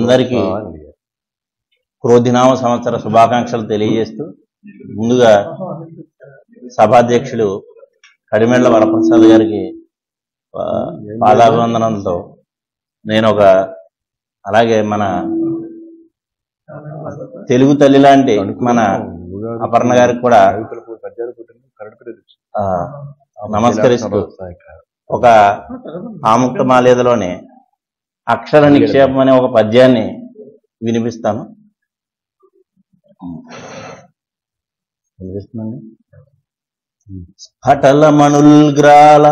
అందరికీ క్రోధినామ సంవత్సర శుభాకాంక్షలు తెలియజేస్తూ ముందుగా సభాధ్యక్షుడు కడిమెళ్ల వరప్రసాద్ గారికి పాదాభివందనంతో నేను అలాగే మన తెలుగు తల్లి లాంటి మన అపర్ణ గారికి కూడా నమస్కరిస్తూ ఒక ఆముక్త మాలేదలోని అక్షర నిక్షేపం అనే ఒక పద్యాన్ని వినిపిస్తాను. స్ఫటలమణుల్గ్రాల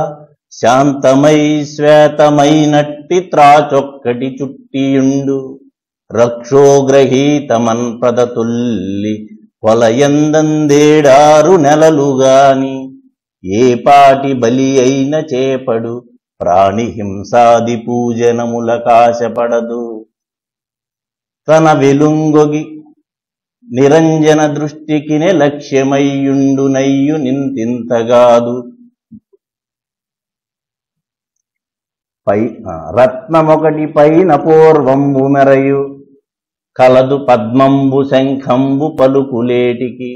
శాంతమై శ్వేతమైనట్టి త్రాచొక్కటి చుట్టియుండు రక్షోగ్రహీతమన్ ప్రదతుల్లి వలయందందేడారు నెలలుగాని ఏ పాటి బలి అయిన చేపడు ప్రాణి హింసాది పూజనముల కాశపడదు తన వెలుంగొగి నిరంజన దృష్టికినే లక్ష్యమయ్యుండు నయ్యు నింతింతగాదు రత్నమొకటి పైన పూర్వంబు మెరయు కలదు పద్మంబు శంఖంబు పలుకులేటికి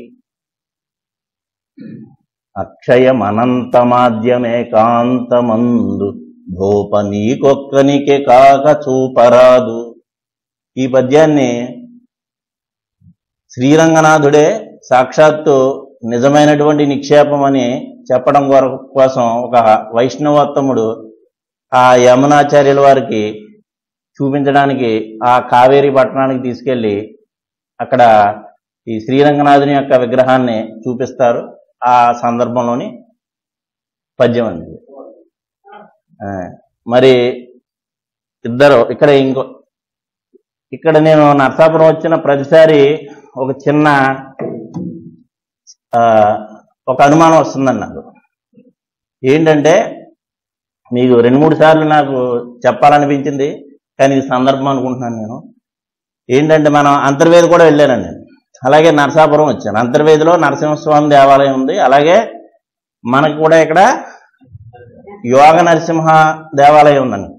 అక్షయమనంతమాద్యమేకాంతమందు భూప నీకొక్కనికే కాక చూపరాదు. ఈ పద్యాన్ని శ్రీరంగనాథుడే సాక్షాత్తు నిజమైనటువంటి నిక్షేపం అని చెప్పడం కోసం ఒక వైష్ణవోత్తముడు ఆ యమునాచార్యుల వారికి చూపించడానికి ఆ కావేరీ పట్టణానికి తీసుకెళ్లి అక్కడ ఈ శ్రీరంగనాథుని యొక్క విగ్రహాన్ని చూపిస్తారు. ఆ సందర్భంలోని పద్యం అండి. మరి ఇద్దరు ఇక్కడ నేను నరసాపురం వచ్చిన ప్రతిసారి ఒక చిన్న ఒక అనుమానం వస్తుందండి నాకు. ఏంటంటే మీకు 2-3 సార్లు నాకు చెప్పాలనిపించింది, కానీ ఈ సందర్భం అనుకుంటున్నాను నేను. ఏంటంటే మనం అంతర్వేది కూడా వెళ్ళానండి, అలాగే నరసాపురం వచ్చాను. అంతర్వేదిలో నరసింహస్వామి దేవాలయం ఉంది, అలాగే మనకు కూడా ఇక్కడ యోగ నరసింహ దేవాలయం ఉందండి.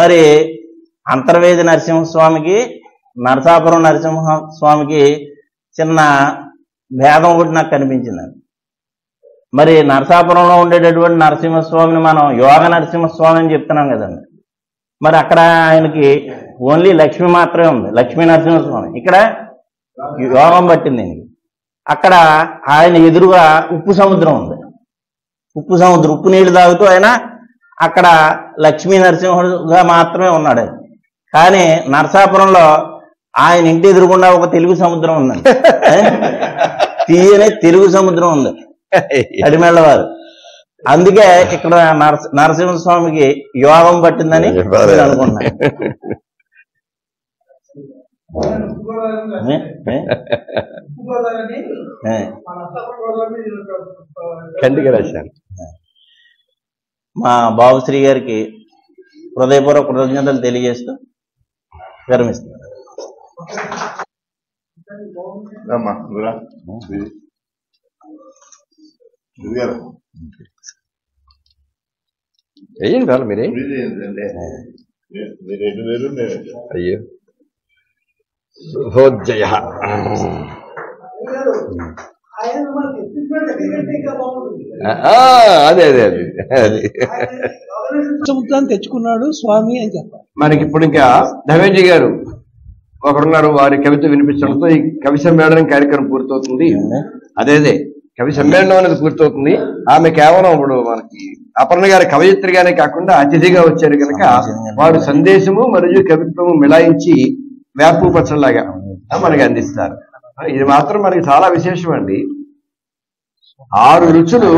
మరి అంతర్వేది నరసింహస్వామికి నరసాపురం నరసింహస్వామికి చిన్న భేదం ఒకటి నాకు కనిపించిందండి. మరి నరసాపురంలో ఉండేటటువంటి నరసింహస్వామిని మనం యోగ నరసింహస్వామి అని చెప్తున్నాం కదండి. మరి అక్కడ ఆయనకి ఓన్లీ లక్ష్మి మాత్రమే ఉంది, లక్ష్మీ నరసింహస్వామి. ఇక్కడ యోగం పట్టింది ఆయనకి. అక్కడ ఆయన ఎదురుగా ఉప్పు సముద్రం ఉంది, ఉప్పు నీళ్లు తాగుతూ ఆయన అక్కడ లక్ష్మీ నరసింహుడుగా మాత్రమే ఉన్నాడు. కానీ నరసాపురంలో ఆయన ఇంటి ఎదురుకుండా ఒక తెలుగు సముద్రం ఉందండి, తీయనే తెలుగు సముద్రం ఉంది కడిమెళ్ల వారు. అందుకే ఇక్కడ నరసింహస్వామికి యోగం పట్టిందని అనుకుంటున్నాను. మా బాబుశ్రీ గారికి హృదయపూర్వక కృతజ్ఞతలు తెలియజేస్తూ విరమిస్తున్నారు. మీరే అయ్యో శుభోదయ. అదే అదే అదే అది సముద్రాన్ని తెచ్చుకున్నాడు స్వామి అని చెప్పాలి. మనకి ఇప్పుడు ఇంకా ధవేంజీ గారు ఒకరున్నారు, వారి కవిత వినిపించడంతో ఈ కవి సమ్మేళనం కార్యక్రమం పూర్తవుతుంది. అదే కవి సమ్మేళనం అనేది పూర్తవుతుంది. ఆమె కేవలం ఇప్పుడు మనకి అపర్ణ గారి కవయిత్రిగానే కాకుండా అతిథిగా వచ్చారు కనుక వారు సందేశము మరియు కవిత్వము మిళాయించి వేపు పచ్చలాగా మనకి అందిస్తారు. ఇది మాత్రం మనకి చాలా విశేషం అండి. 6 రుచులు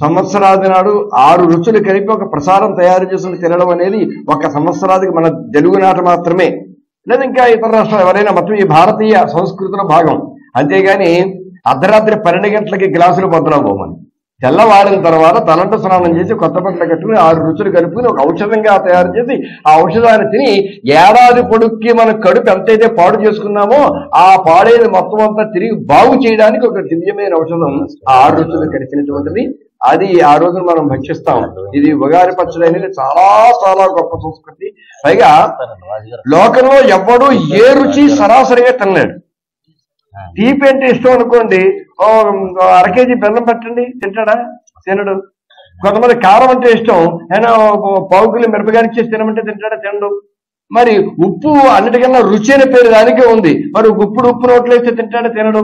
సంవత్సరాది నాడు 6 రుచులు కలిపి ఒక ప్రసాదం తయారు చేసుకుని తినడం అనేది ఒక సంవత్సరాదికి మన తెలుగునాట మాత్రమే, లేదా ఇంకా ఇతర రాష్ట్రాలు ఎవరైనా మొత్తం ఈ భారతీయ సంస్కృతిలో భాగం. అంతేగాని అర్ధరాత్రి 12 గంటలకి గ్లాసులు బద్దలపోమని తెల్లవారిన తర్వాత తలంట స్నానం చేసి కొత్త బట్టలు కట్టుకుని 6 రుచులు కలుపుకుని ఒక ఔషధంగా తయారు చేసి ఆ ఔషధాన్ని తిని ఏడాది పొడుక్కి మన కడుపు ఎంతైతే పాడు చేసుకున్నామో ఆ పాడేది మొత్తం అంతా తిరిగి బాగు చేయడానికి ఒక దివ్యమైన ఔషధం ఆ 6 రుచులు కలిసినటువంటిది అది ఆ రోజున మనం భక్షిస్తాం. ఇది ఉగాది పచ్చడి అనేది చాలా చాలా గొప్ప సంస్కృతి. పైగా లోకంలో ఎవ్వడూ ఏ రుచి సరాసరిగా తినలేడు. తీపి అంటే ఇష్టం అనుకోండి, 1/2 కేజీ బెల్లం పెట్టండి తింటాడా? తినడు. కొంతమంది కారం అంటే ఇష్టం, అయినా 1/4 కిలో మిరపకాయలు చేసి తినమంటే తింటాడా? తినడు. మరి ఉప్పు అన్నిటికన్నా రుచి అనే పేరు దానికే ఉంది. మరి ఉప్పు నోట్లో వేస్తే తింటాడా? తినడు.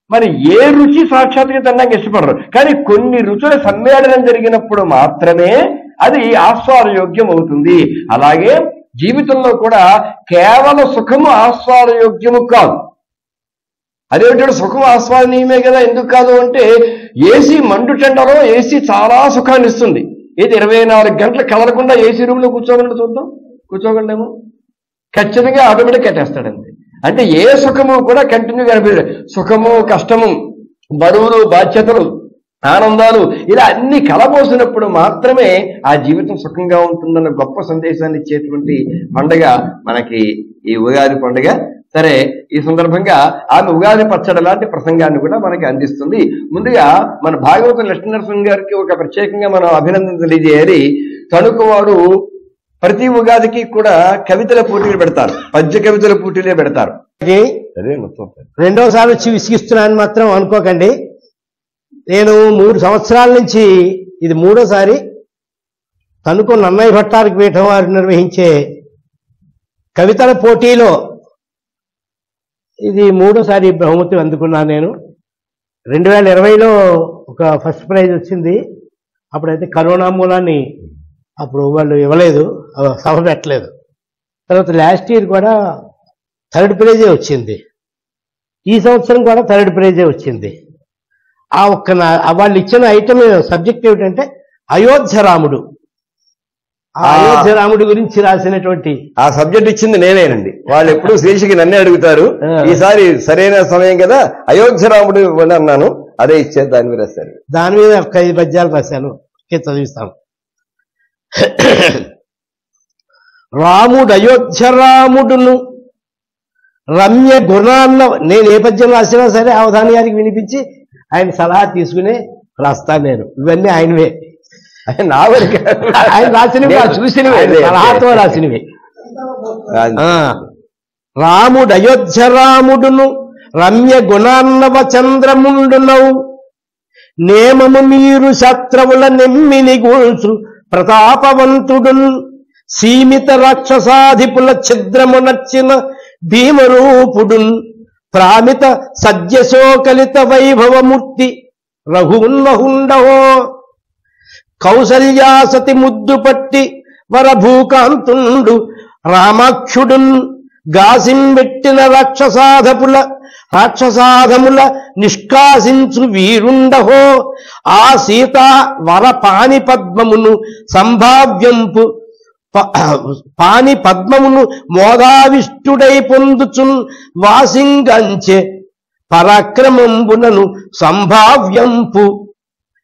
మరి ఏ రుచి సాక్షాత్గా తినడానికి ఇష్టపడరు. కానీ కొన్ని రుచుల సమ్మేళనం జరిగినప్పుడు మాత్రమే అది ఆస్వాదయోగ్యం అవుతుంది. అలాగే జీవితంలో కూడా కేవలం సుఖము ఆస్వాదయోగ్యము కాదు. అదేమిటంటే సుఖం ఆస్వాదనీయమే కదా. ఎందుకు కాదు అంటే ఏసీ మండుటెండలో ఏసీ చాలా సుఖాన్ని ఇస్తుంది. ఇది 24 గంటలు కదలకుండా ఏసీ రూమ్ లో కూర్చోగలడు? చూద్దాం, కూర్చోగలడేమో. ఖచ్చితంగా ఆటోమేటిక్ కట్టేస్తాడంతే. అంటే ఏ సుఖము కూడా కంటిన్యూగా అనిపించదు. సుఖము, కష్టము, బరువులు, బాధ్యతలు, ఆనందాలు ఇలా అన్ని కలబోసినప్పుడు మాత్రమే ఆ జీవితం సుఖంగా ఉంటుందన్న గొప్ప సందేశాన్ని ఇచ్చేటువంటి పండుగ మనకి ఈ ఉగాది పండుగ. సరే, ఈ సందర్భంగా ఆమె ఉగాది పచ్చడి లాంటి ప్రసంగాన్ని కూడా మనకి అందిస్తుంది. ముందుగా మన భాగవతం లక్ష్మీనరసింహ గారికి ఒక ప్రత్యేకంగా మనం అభినందన తెలియజేయాలి. తణుకువాడు ప్రతి ఉగాదికి కూడా కవితల పోటీలు పెడతారు, పద్య కవితల పోటీలే పెడతారు. రెండోసారి వచ్చి విసిగిస్తున్నాను మాత్రం అనుకోకండి. నేను 3 సంవత్సరాల నుంచి, ఇది 3వసారి తణుకు నన్నయ్య భట్టారక పీఠం వారు నిర్వహించే కవితల పోటీలో ఇది 3వసారి బహుమతి అందుకున్నాను నేను. 2020లో ఒక ఫస్ట్ ప్రైజ్ వచ్చింది. అప్పుడైతే కరోనా మూలాన్ని అప్పుడు వాళ్ళు ఇవ్వలేదు, సభ పెట్టలేదు. తర్వాత లాస్ట్ ఇయర్ కూడా 3rd ప్రైజే వచ్చింది. ఈ సంవత్సరం కూడా 3rd ప్రైజే వచ్చింది. ఆ ఒక్క వాళ్ళు ఇచ్చిన ఐటమ్ సబ్జెక్ట్ ఏమిటంటే అయోధ్య రాముడు. అయోధ్య రాముడి గురించి రాసినటువంటి ఆ సబ్జెక్ట్ ఇచ్చింది నేనేనండి. వాళ్ళు ఎప్పుడు శీర్షికి నన్నే అడుగుతారు. ఈసారి సరైన సమయం కదా, అయోధ్య రాముడు అన్నాను, అదే ఇచ్చేది. దాని మీద రాశారు. దాని మీద ఒక 5 పద్యాలు రాశాను, చదివిస్తాను. రాముడు అయోధ్య రాముడును రమ్య గుణాన్న, నేను ఏ పద్యం రాసినా సరే అవధాని గారికి వినిపించి ఆయన సలహా తీసుకునే రాస్తాను నేను. ఇవన్నీ ఆయనవే, ఆయన రాసినవి, చూసినవి, సలహాతో రాసినవి. రాముడు అయోధ్య రాముడును రమ్య గుణాన్నవ చంద్రముండునవు నేమము మీరు శత్రువుల నెమ్మిని గూల్చు ప్రతాపవంతుడున్ సీమిత రాక్షసాధిపుల ఛిద్రము నచ్చిన భీమరూపుడున్ ప్రామిత సద్యశోకలిత వైభవమూర్తి రఘున్నహుండహో కౌసల్యాసతి ముద్దు పట్టి వరభూకాంతుండు రామాక్షుడున్ గాసింబెట్టిన రాక్షసాధముల నిష్కాసించు వీరుండహో ఆ సీతా వర పాని పద్మమును సంభావ్యంపు పాని పద్మమును మోదావిష్టుడై పొందుచున్ వాసింగంచె పరాక్రమంబునను సంభావ్యంపు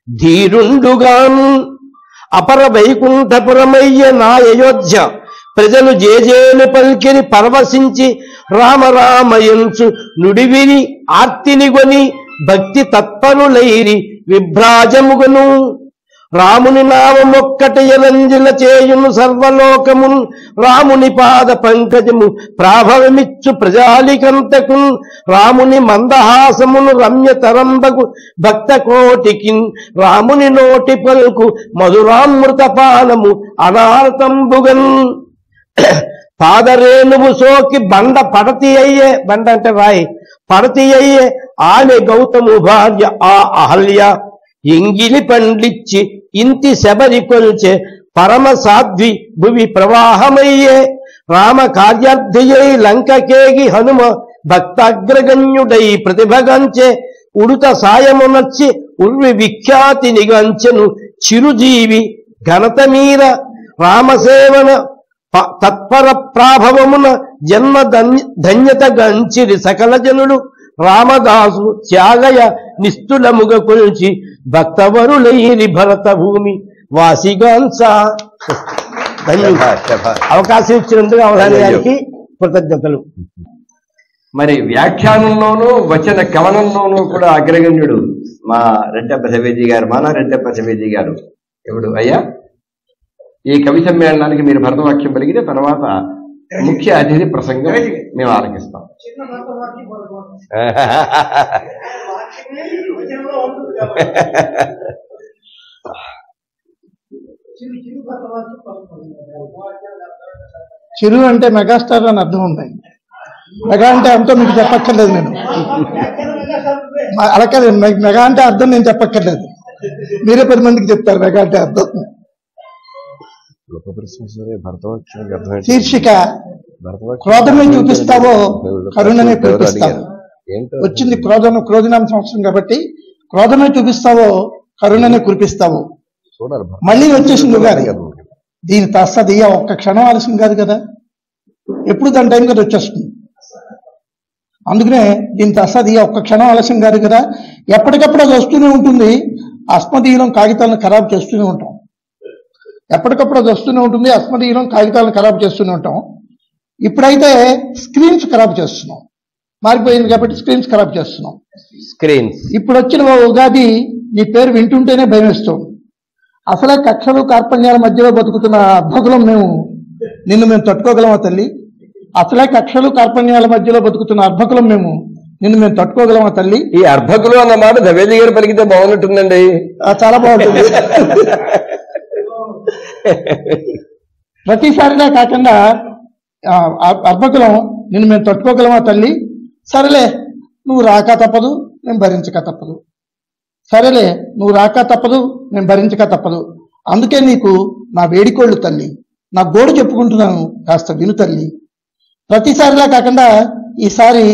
ధీరుండుగాను అపర వైకుంఠపురమయ్య నా అయోధ్య ప్రజలు జేజేలు పల్కిని పరవశించి రామరామయంచు నుడివిని ఆర్తినిగొని భక్తి తత్పరులైరి విభ్రాజముగను రాముని నామమొక్కటి ఎలంజిల చేయును సర్వలోకమున్ రాముని పాద పంకజము ప్రాభవమిచ్చు ప్రజాలికంతకున్ రాముని మందహాసమును రమ్య తరంబకు భక్త కోటికిన్ రాముని నోటి పలుకు మధురామృత పానము అనారతంబుగన్ పాదరేణువు సోకి బండ పడతి అయ్యే, బండ అంటే రాయి, పడతి అయ్యే ఆమె గౌతము భార్య ఆ అహల్య ఎంగిలి పండిచ్చి ఇంతి శబరి కొల్చే పరమ సాధ్వి భువి ప్రవాహమయ్యే రామ కార్యార్థియై లంకకేగి హనుమ భక్తాగ్రగణ్యుడై ప్రతిభగంచే ఉడుత సాయమునర్చి ఉర్వి విఖ్యాతి నిగంచెను చిరుజీవి ఘనత మీర రామసేవన తత్పర ప్రాభవమున జన్మ ధన్యత గంచిరి సకల జనులు రామదాసు త్యాగయ నిస్తులముగ కొల్చి భక్తవరులైరి భరత భూమి వాసిగాంస. అవకాశం ఇచ్చినందుకు అవధాని గారికి కృతజ్ఞతలు. మరి వ్యాఖ్యానంలోనూ వచన కవనంలోనూ కూడా అగ్రగణ్యుడు మా రెడ్డప్ప సవేజీ గారు, మన రెడ్డప్ప సవేజీ గారు. ఇప్పుడు అయ్యా, ఈ కవి సమ్మేళనానికి మీరు భరతవాక్యం పలికితే తర్వాత ముఖ్య అతిథి ప్రసంగం మేము ఆలకిస్తాం. చిరు అంటే మెగాస్టార్ అని అర్థం ఉంది. మెగా అంటే అంతా మీకు చెప్పక్కర్లేదు, నేను అలాగే మెగా అంటే అర్థం నేను చెప్పక్కర్లేదు, మీరే 10 మందికి చెప్తారు మెగా అంటే అర్థం. శీర్షిక క్రోధమే చూపిస్తావో కరుణనే కురిపిస్తావు. వచ్చింది క్రోధనామ సంవత్సరం కాబట్టి క్రోధమే చూపిస్తావో కరుణనే కురిపిస్తావు. మళ్ళీ వచ్చేసింది ఉగాది. దీని తస్తది ఒక్క క్షణం ఆలస్యం కాదు కదా, ఎప్పుడు దాని టైం కదా వచ్చేస్తుంది. అందుకనే దీని తస్తది ఒక్క క్షణం ఆలస్యం కాదు కదా, ఎప్పటికప్పుడు అది వస్తూనే ఉంటుంది. అస్మదీయులం కాగితాలను ఖరాబ్ చేస్తూనే ఉంటాం. ఎప్పటికప్పుడు అది వస్తూనే ఉంటుంది. అస్మదీయులం కాగితాలను ఖరాబ్ చేస్తూనే ఉంటాం. ఇప్పుడైతే స్క్రీన్స్ ఖరాబ్ చేస్తున్నాం, మారిపోయింది కాబట్టి స్క్రీన్స్ ఖరాబ్ చేస్తున్నాం. స్క్రీన్స్ ఇప్పుడు వచ్చిన ఉగాది నీ పేరు వింటుంటేనే భయం వేస్తుంది. అసలే కక్షలు కార్పణ్యాల మధ్యలో బతుకుతున్న అర్భకులం మేము, నిన్ను మేము తట్టుకోగలమా తల్లి? అసలే కక్షలు కార్పణ్యాల మధ్యలో బతుకుతున్న అర్భకులం మేము, నిన్ను మేము తట్టుకోగలమా తల్లి? ఈ అర్భకులు అన్న మాట దవేది గారు పలికితే బాగున్నట్టుందండి. చాలా బాగుంటుంది. ప్రతిసారిగా కాకుండా అర్భకులం నిన్ను మేము తట్టుకోగలమా తల్లి? సరేలే నువ్వు రాక తప్పదు, నేను భరించక తప్పదు. సరేలే నువ్వు రాక తప్పదు, నేను భరించక తప్పదు. అందుకే నీకు నా వేడికోళ్ళు తల్లి, నా గోడు చెప్పుకుంటున్నాను, కాస్త విను తల్లి. ప్రతిసారిలా కాకుండా ఈసారి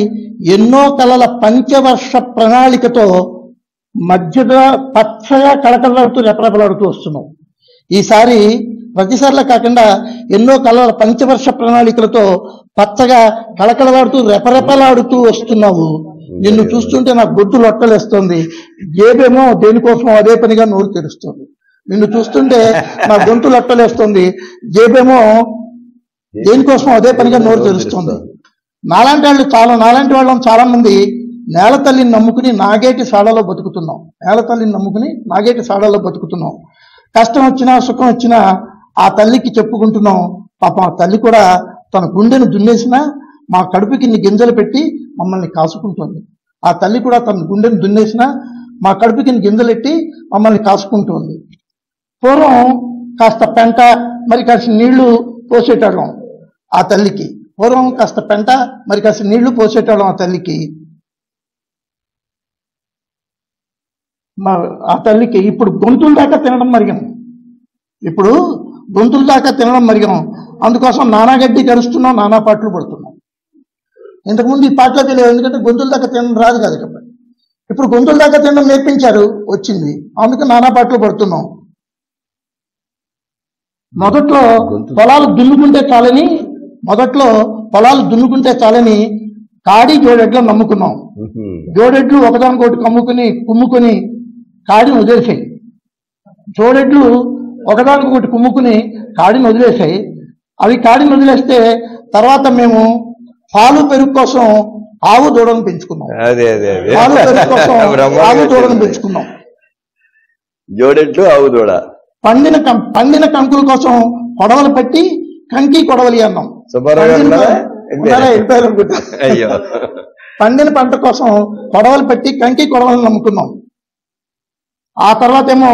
ఎన్నో కళల పంచవర్ష ప్రణాళికతో మధ్యగా పచ్చగా కళకళలాడుతూ రెపరెపలాడుతూ వస్తున్నావు. ఈసారి ప్రతిసారిలా కాకుండా ఎన్నో కళల పంచవర్ష ప్రణాళికలతో పచ్చగా కళకళలాడుతూ రెపరెపలాడుతూ వస్తున్నావు. నిన్ను చూస్తుంటే నాకు గొంతు లొట్టలేస్తోంది. జేబేమో దేనికోసమో అదే పనిగా నోరు తెరుస్తుంది. నిన్ను చూస్తుంటే నా గొంతు లొట్టలేస్తుంది, జేబేమో దేనికోసమో అదే పనిగా నోరు తెరుస్తుంది. నాలాంటి వాళ్ళం చాలా మంది నేల తల్లిని నమ్ముకుని నాగేటి సాడలో బతుకుతున్నాం. నేల తల్లిని నమ్ముకుని నాగేటి సాడలో బతుకుతున్నాం. కష్టం వచ్చినా సుఖం వచ్చినా ఆ తల్లికి చెప్పుకుంటున్నాం. పాపం ఆ తల్లి కూడా తన గుండెను దున్నేసినా మా కడుపుకి ఇన్ని గింజలు పెట్టి మమ్మల్ని కాసుకుంటుంది. ఆ తల్లి కూడా తన గుండెను దున్నేసినా మా కడుపుకి ఇన్ని గింజలెట్టి మమ్మల్ని కాసుకుంటుంది. పూర్వం కాస్త పెంట మరి కాస్త నీళ్లు పోసేటడం ఆ తల్లికి. పూర్వం కాస్త పెంట మరి కాస్త నీళ్లు పోసేటడం ఆ తల్లికి. ఆ తల్లికి ఇప్పుడు గొంతుల దాకా తినడం మరిగాం. అందుకోసం నానా గడ్డి కరుస్తున్నాం, నానా పాటలు పడుతున్నాం. ఇంతకుముందు ఈ పాటలో తెలియదు, ఎందుకంటే గొంతుల దాకా తినడం రాదు కదా కాబట్టి. ఇప్పుడు గొంతుల దాకా తినడం నేర్పించారు, వచ్చింది, అందుకే నానా పాటలు పడుతున్నాం. మొదట్లో పొలాలు దున్నుకుంటే చాలని కాడి జోడెడ్లను నమ్ముకున్నాం. జోడెడ్లు ఒకదానికొకటి కుమ్ముకొని కాడిని వదిలేసాయి. జోడెడ్లు ఒకదానికొకటి కుమ్ముకుని కాడిని వదిలేసాయి. అవి కాడిని వదిలేస్తే తర్వాత మేము పాలు పెరుగు కోసం ఆవు దూడను పెంచుకున్నాం. జోడెడ్లు ఆవు దూడ. పండిన కంకుల కోసం కొడవలు పట్టి కంకి కొడవలి అన్నాం. పండిన పంట కోసం కొడవలు పెట్టి కంకి కొడవలను నమ్ముకున్నాం. ఆ తర్వాత ఏమో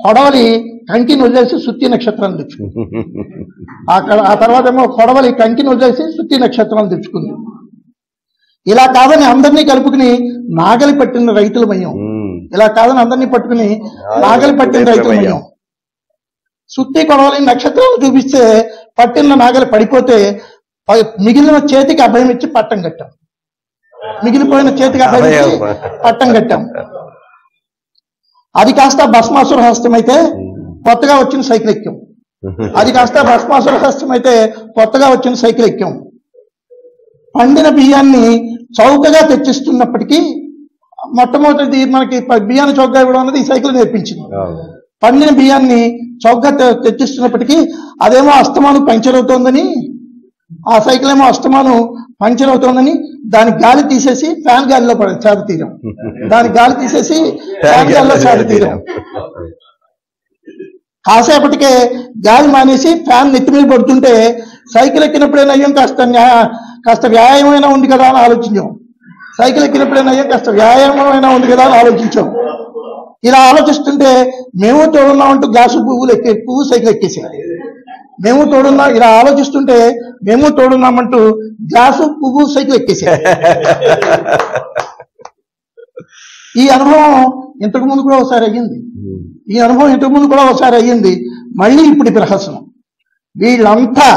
కొడవలి కంకిని వదిలేసి సుత్తి నక్షత్రాన్ని తెచ్చుకుంది. ఆ తర్వాత ఏమో కొడవలి కంకిని వదిలేసి సుత్తి నక్షత్రాన్ని తెచ్చుకుంది. ఇలా కాదని అందరినీ కలుపుకుని నాగలి పట్టిన రైతులమయ్యాం. సుత్తి కొడవలి నక్షత్రాలు చూపిస్తే పట్టిన నాగలి పడిపోతే మిగిలిన చేతికి అభయం ఇచ్చి పట్టం కట్టాం. మిగిలిపోయిన చేతికి అభయం ఇచ్చి పట్టం కట్టాం. అది కాస్త భస్మాసుర హస్తం అయితే కొత్తగా వచ్చిన సైకిల్ ఎక్కాం. పండిన బియ్యాన్ని చౌకగా తెచ్చిస్తున్నప్పటికీ మొట్టమొదటి మనకి బియ్యాన్ని చౌకగా ఇవ్వడం అనేది ఈ సైకిల్ నేర్పించింది. పండిన బియ్యాన్ని చౌకగా తెచ్చిస్తున్నప్పటికీ అదేమో అస్తమానం పంచర్ అవుతోందని, ఆ సైకిల్ ఏమో అస్తమానం పంచర్ అవుతోందని దానికి గాలి తీసేసి ఫ్యాన్ గాలిలో చేప తీయడం, దానికి గాలి తీసేసి ఫ్యాన్ గాలిలో చేప తీయడం. కాసేపటికే గాలి మానేసి ఫ్యాన్ నెత్తి మీద పడుతుంటే సైకిల్ ఎక్కినప్పుడైనా అయ్యాం కాస్త వ్యాయామమైనా ఉంది కదా అని ఆలోచించాం. సైకిల్ ఎక్కినప్పుడైనా అయ్యాం కాస్త వ్యాయామమైనా ఉంది కదా అని ఆలోచించాం. ఇలా ఆలోచిస్తుంటే మేము తోడున్నామంటూ గ్యాసు పువ్వు సైకిల్ ఎక్కేసాం. మేము తోడున్నాం ఇలా ఆలోచిస్తుంటే మేము తోడున్నామంటూ గ్యాసు పువ్వు సైకిల్ ఎక్కేసాం. ఈ అనుభవం ఇంతకు ముందు కూడా ఒకసారి అయ్యింది. మళ్ళీ ఇప్పుడు ప్రహసనం. వీళ్ళంతా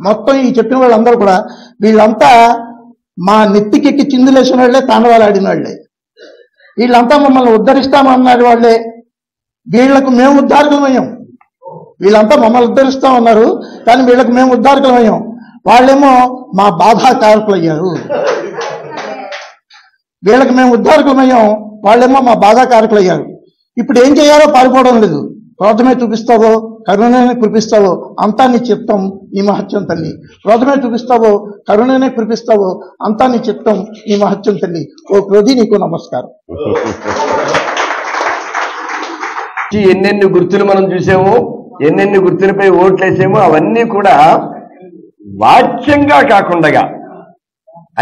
మొత్తం ఈ చెప్పిన వాళ్ళందరూ కూడా వీళ్ళంతా మా నెత్తికెక్కి చిందులేసిన వాళ్ళే, తాండవాలు ఆడిన వాళ్ళే. వీళ్ళంతా మమ్మల్ని ఉద్ధరిస్తామన్నారు వాళ్ళే. వీళ్లకు మేము ఉద్ధారకులమయ్యాం. వీళ్ళంతా మమ్మల్ని ఉద్ధరిస్తామన్నారు, కానీ వీళ్ళకు మేము ఉద్ధారకులమయ్యాం. వాళ్ళేమో మా బాధాకారకులయ్యారు. వీళ్ళకి మేము ఉద్ధారకులమయ్యాం, వాళ్ళేమో మా బాధాకారకులయ్యారు. ఇప్పుడు ఏం చేయాలో పారిపోవడం లేదు. క్రోధమే చూపిస్తావో కరుణనే కురిపిస్తావో అంతా నీ చిత్తం ఈ మహత్యం తల్లి. క్రోధమే చూపిస్తావో కరుణనే కురిపిస్తావో అంతా నీ చిత్తం ఈ మహత్యం తల్లి. ఓ క్రోధి నీకు నమస్కారం. ఎన్నెన్ని గుర్తులు మనం చూసామో, ఎన్నెన్ని గుర్తులపై ఓట్లేసామో అవన్నీ కూడా వాచ్యంగా కాకుండా,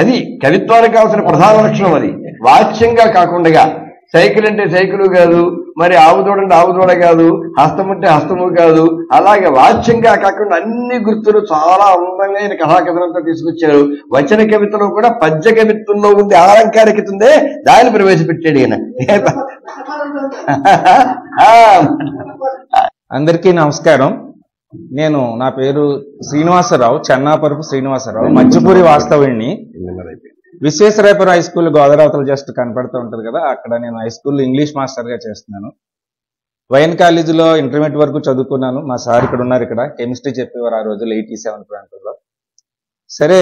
అది కవిత్వానికి కావాల్సిన ప్రధాన లక్షణం. అది వాచ్యంగా కాకుండా, సైకిల్ అంటే సైకిల్ కాదు, మరి ఆవుదోడ అంటే ఆవుదోడ కాదు, హస్తం అంటే హస్తము కాదు, అలాగే వాచ్యంగా కాకుండా అన్ని గుర్తులు చాలా అందంగా ఆయన కథాకథనంతో తీసుకొచ్చారు. వచన కవితలో కూడా పద్య కవిత్వంలో ఉంది అలంకారికత ఉందే, దాన్ని ప్రవేశపెట్టాడు ఈయన. అందరికీ నమస్కారం. నా పేరు శ్రీనివాసరావు, చెన్నాపరపు శ్రీనివాసరావు, మధ్యపూరి వాస్తవుడిని. Visweswarayapuram high school Godavari just కనపడుతూ ఉంటుంది కదా, అక్కడ నేను హై స్కూల్లో ఇంగ్లీష్ మాస్టర్గా చేస్తున్నాను. వైఎన్ కాలేజీలో ఇంటర్మీడియట్ వరకు చదువుకున్నాను. మా సార్ ఇక్కడ ఉన్నారు, ఇక్కడ కెమిస్ట్రీ చెప్పేవారు ఆ రోజుల్లో 87 ప్రాంతంలో. సరే,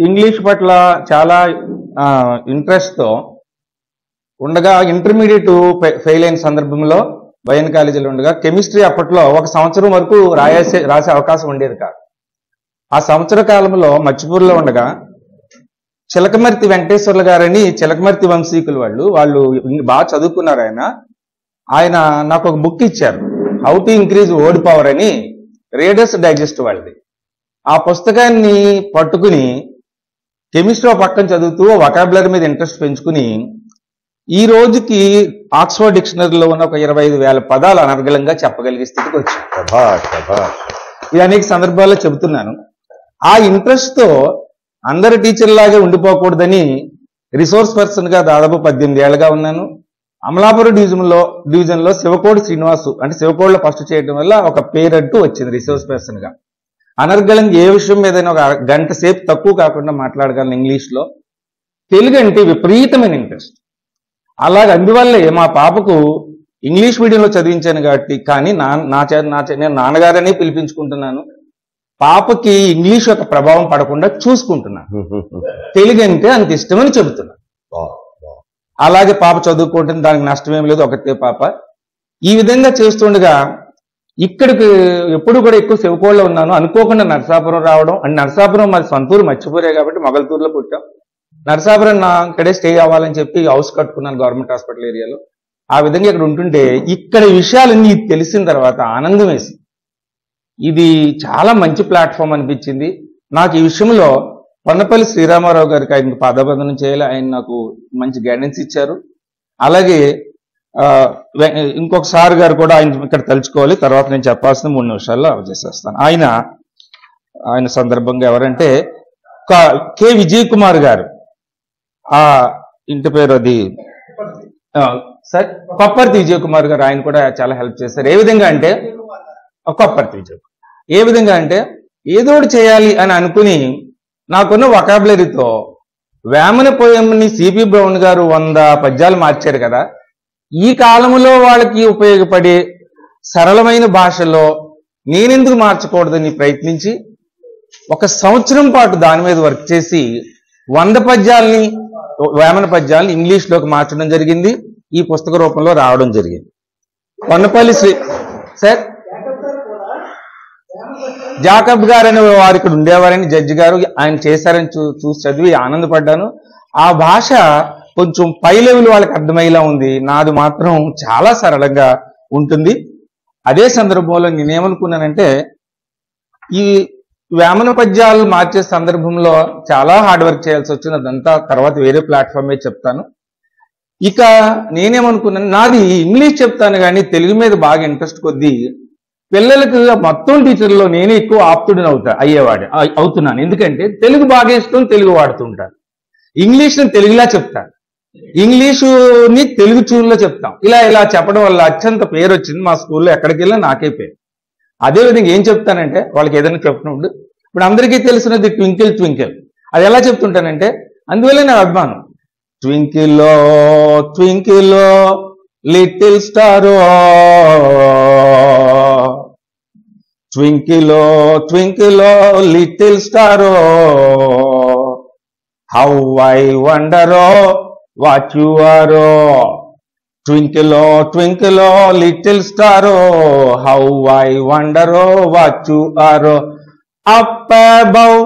ఇంగ్లీష్ పట్ల చాలా ఇంట్రెస్ట్తో ఉండగా ఇంటర్మీడియట్ ఫెయిల్ అయిన సందర్భంలో వైఎన్ కాలేజీలో ఉండగా కెమిస్ట్రీ అప్పట్లో 1 సంవత్సరం వరకు రాసే అవకాశం ఉండేది కాదు. ఆ సంవత్సర కాలంలో మచ్చిపూర్లో ఉండగా చిలకమర్తి వెంకటేశ్వర్లు గారని చిలకమర్తి వంశీకులు వాళ్ళు బాగా చదువుకున్నారు. ఆయన నాకు ఒక బుక్ ఇచ్చారు, how to increase word power అని, రీడర్స్ డైజెస్ట్ వాళ్ళది. ఆ పుస్తకాన్ని పట్టుకుని కెమిస్ట్రీ పక్కన చదువుతూ వొకాబులరీ మీద ఇంట్రెస్ట్ పెంచుకుని ఈ రోజుకి ఆక్స్ఫర్డ్ డిక్షనరీలో ఉన్న ఒక 25,000 పదాలు అనర్గళంగా చెప్పగలిగే స్థితికి వచ్చాను. ఇది అనేక సందర్భాల్లో చెబుతున్నాను. ఆ ఇంట్రెస్ట్ తో అందరి టీచర్లాగే ఉండిపోకూడదని రిసోర్స్ పర్సన్ గా దాదాపు 18 ఏళ్లుగా ఉన్నాను. అమలాపురం డివిజన్లో శివకోడి శ్రీనివాసు అంటే శివకోడిలో ఫస్ట్ చేయడం వల్ల ఒక పేరంటూ వచ్చింది రిసోర్స్ పర్సన్ గా. అనర్గళంగా ఏ విషయం మీద ఒక గంట సేపు తక్కువ కాకుండా మాట్లాడగలను ఇంగ్లీష్లో. తెలుగు అంటే విపరీతమైన ఇంట్రెస్ట్. అలాగే అందువల్లే మా పాపకు ఇంగ్లీష్ మీడియంలో చదివించాను కాబట్టి, కానీ నేను నాన్నగారని పిలిపించుకుంటున్నాను. పాపకి ఇంగ్లీష్ యొక్క ప్రభావం పడకుండా చూసుకుంటున్నాను. తెలుగు అంటే అంత ఇష్టమని చెబుతున్నాను. అలాగే పాప చదువుకుంటుంది, దానికి నష్టమేం లేదు, ఒకటే పాప. ఈ విధంగా చేస్తుండగా ఇక్కడికి ఎప్పుడు కూడా ఎక్కువ శివకోళ్ళలో ఉన్నాను. అనుకోకుండా నరసాపురం రావడం, అండ్ నరసాపురం మాది సొంతూరు మచ్చిపూరే కాబట్టి మొగల్తూరులో పుట్టాం. నరసాపురం నా ఇక్కడే స్టే అవ్వాలని చెప్పి హౌస్ కట్టుకున్నాను గవర్నమెంట్ హాస్పిటల్ ఏరియాలో. ఆ విధంగా ఇక్కడ ఉంటుంటే ఇక్కడ విషయాలన్నీ తెలిసిన తర్వాత ఆనందం వేసింది. ఇది చాలా మంచి ప్లాట్ఫామ్ అనిపించింది నాకు. ఈ విషయంలో పొన్నపల్లి శ్రీరామారావు గారికి ఆయన పాదబంధనం చేయాలి, ఆయన నాకు మంచి గైడెన్స్ ఇచ్చారు. అలాగే ఇంకొక సార్ గారు కూడా ఆయన ఇక్కడ తలుచుకోవాలి, తర్వాత నేను చెప్పాల్సిన 3 నిమిషాల్లో చేసేస్తాను. ఆయన సందర్భంగా ఎవరంటే కె విజయ్ కుమార్ గారు, ఆ ఇంటి పేరు అది సార్ కొప్పర్తి విజయ్ కుమార్ గారు, ఆయన కూడా చాలా హెల్ప్ చేశారు. ఏ విధంగా అంటే కొప్పర్తి విజయ్ ఏ విధంగా అంటే ఏదో ఒకటి చేయాలి అని అనుకుని నాకున్న వొకాబులరీతో వేమన పోయంని సిపి బ్రౌన్ గారు 100 పద్యాలు మార్చారు కదా. ఈ కాలంలో వాళ్ళకి ఉపయోగపడే సరళమైన భాషలో నేనెందుకు మార్చకూడదని ప్రయత్నించి 1 సంవత్సరం పాటు దాని మీద వర్క్ చేసి 100 పద్యాలని వేమన పద్యాలను ఇంగ్లీష్లోకి మార్చడం జరిగింది. ఈ పుస్తక రూపంలో రావడం జరిగింది. పొన్నపల్లి సార్ జాకబ్ గారు అనే వారు ఇక్కడ ఉండేవారని జడ్జి గారు ఆయన చేశారని చూసి చదివి ఆనందపడ్డాను. ఆ భాష కొంచెం పై లెవెల్ వాళ్ళకి అర్థమయ్యేలా ఉంది, నాది మాత్రం చాలా సరళంగా ఉంటుంది. అదే సందర్భంలో నేనేమనుకున్నానంటే ఈ వేమన పద్యాలు మార్చే సందర్భంలో చాలా హార్డ్ వర్క్ చేయాల్సి వచ్చింది. అదంతా తర్వాత వేరే ప్లాట్ఫామ్ మీద చెప్తాను. ఇక నేనేమనుకున్నాను, నాది ఇంగ్లీష్ చెప్తాను కానీ తెలుగు మీద బాగా ఇంట్రెస్ట్ కొద్దీ పిల్లలకు మొత్తం టీచర్లో నేనే ఎక్కువ ఆప్తుడిని అవుతున్నాను. ఎందుకంటే తెలుగు బాగా ఇష్టం, తెలుగు వాడుతుంటాను. ఇంగ్లీష్ని తెలుగులా చెప్తాను, ఇంగ్లీషుని తెలుగు ట్యూన్లో చెప్తాం. ఇలా చెప్పడం వల్ల అత్యంత పేరు వచ్చింది. మా స్కూల్లో ఎక్కడికి వెళ్ళినా నాకే పేరు. అదేవిధంగా ఏం చెప్తానంటే వాళ్ళకి ఏదైనా చెప్పినప్పుడు ఇప్పుడు అందరికీ తెలిసినది ట్వింకిల్ ట్వింకిల్, అది ఎలా చెప్తుంటానంటే అందువల్ల నా అభిమానం. Twinkle twinkle little star, twinkle twinkle little star, how I wonder what you are, twinkle twinkle little star, how I wonder what you are, up above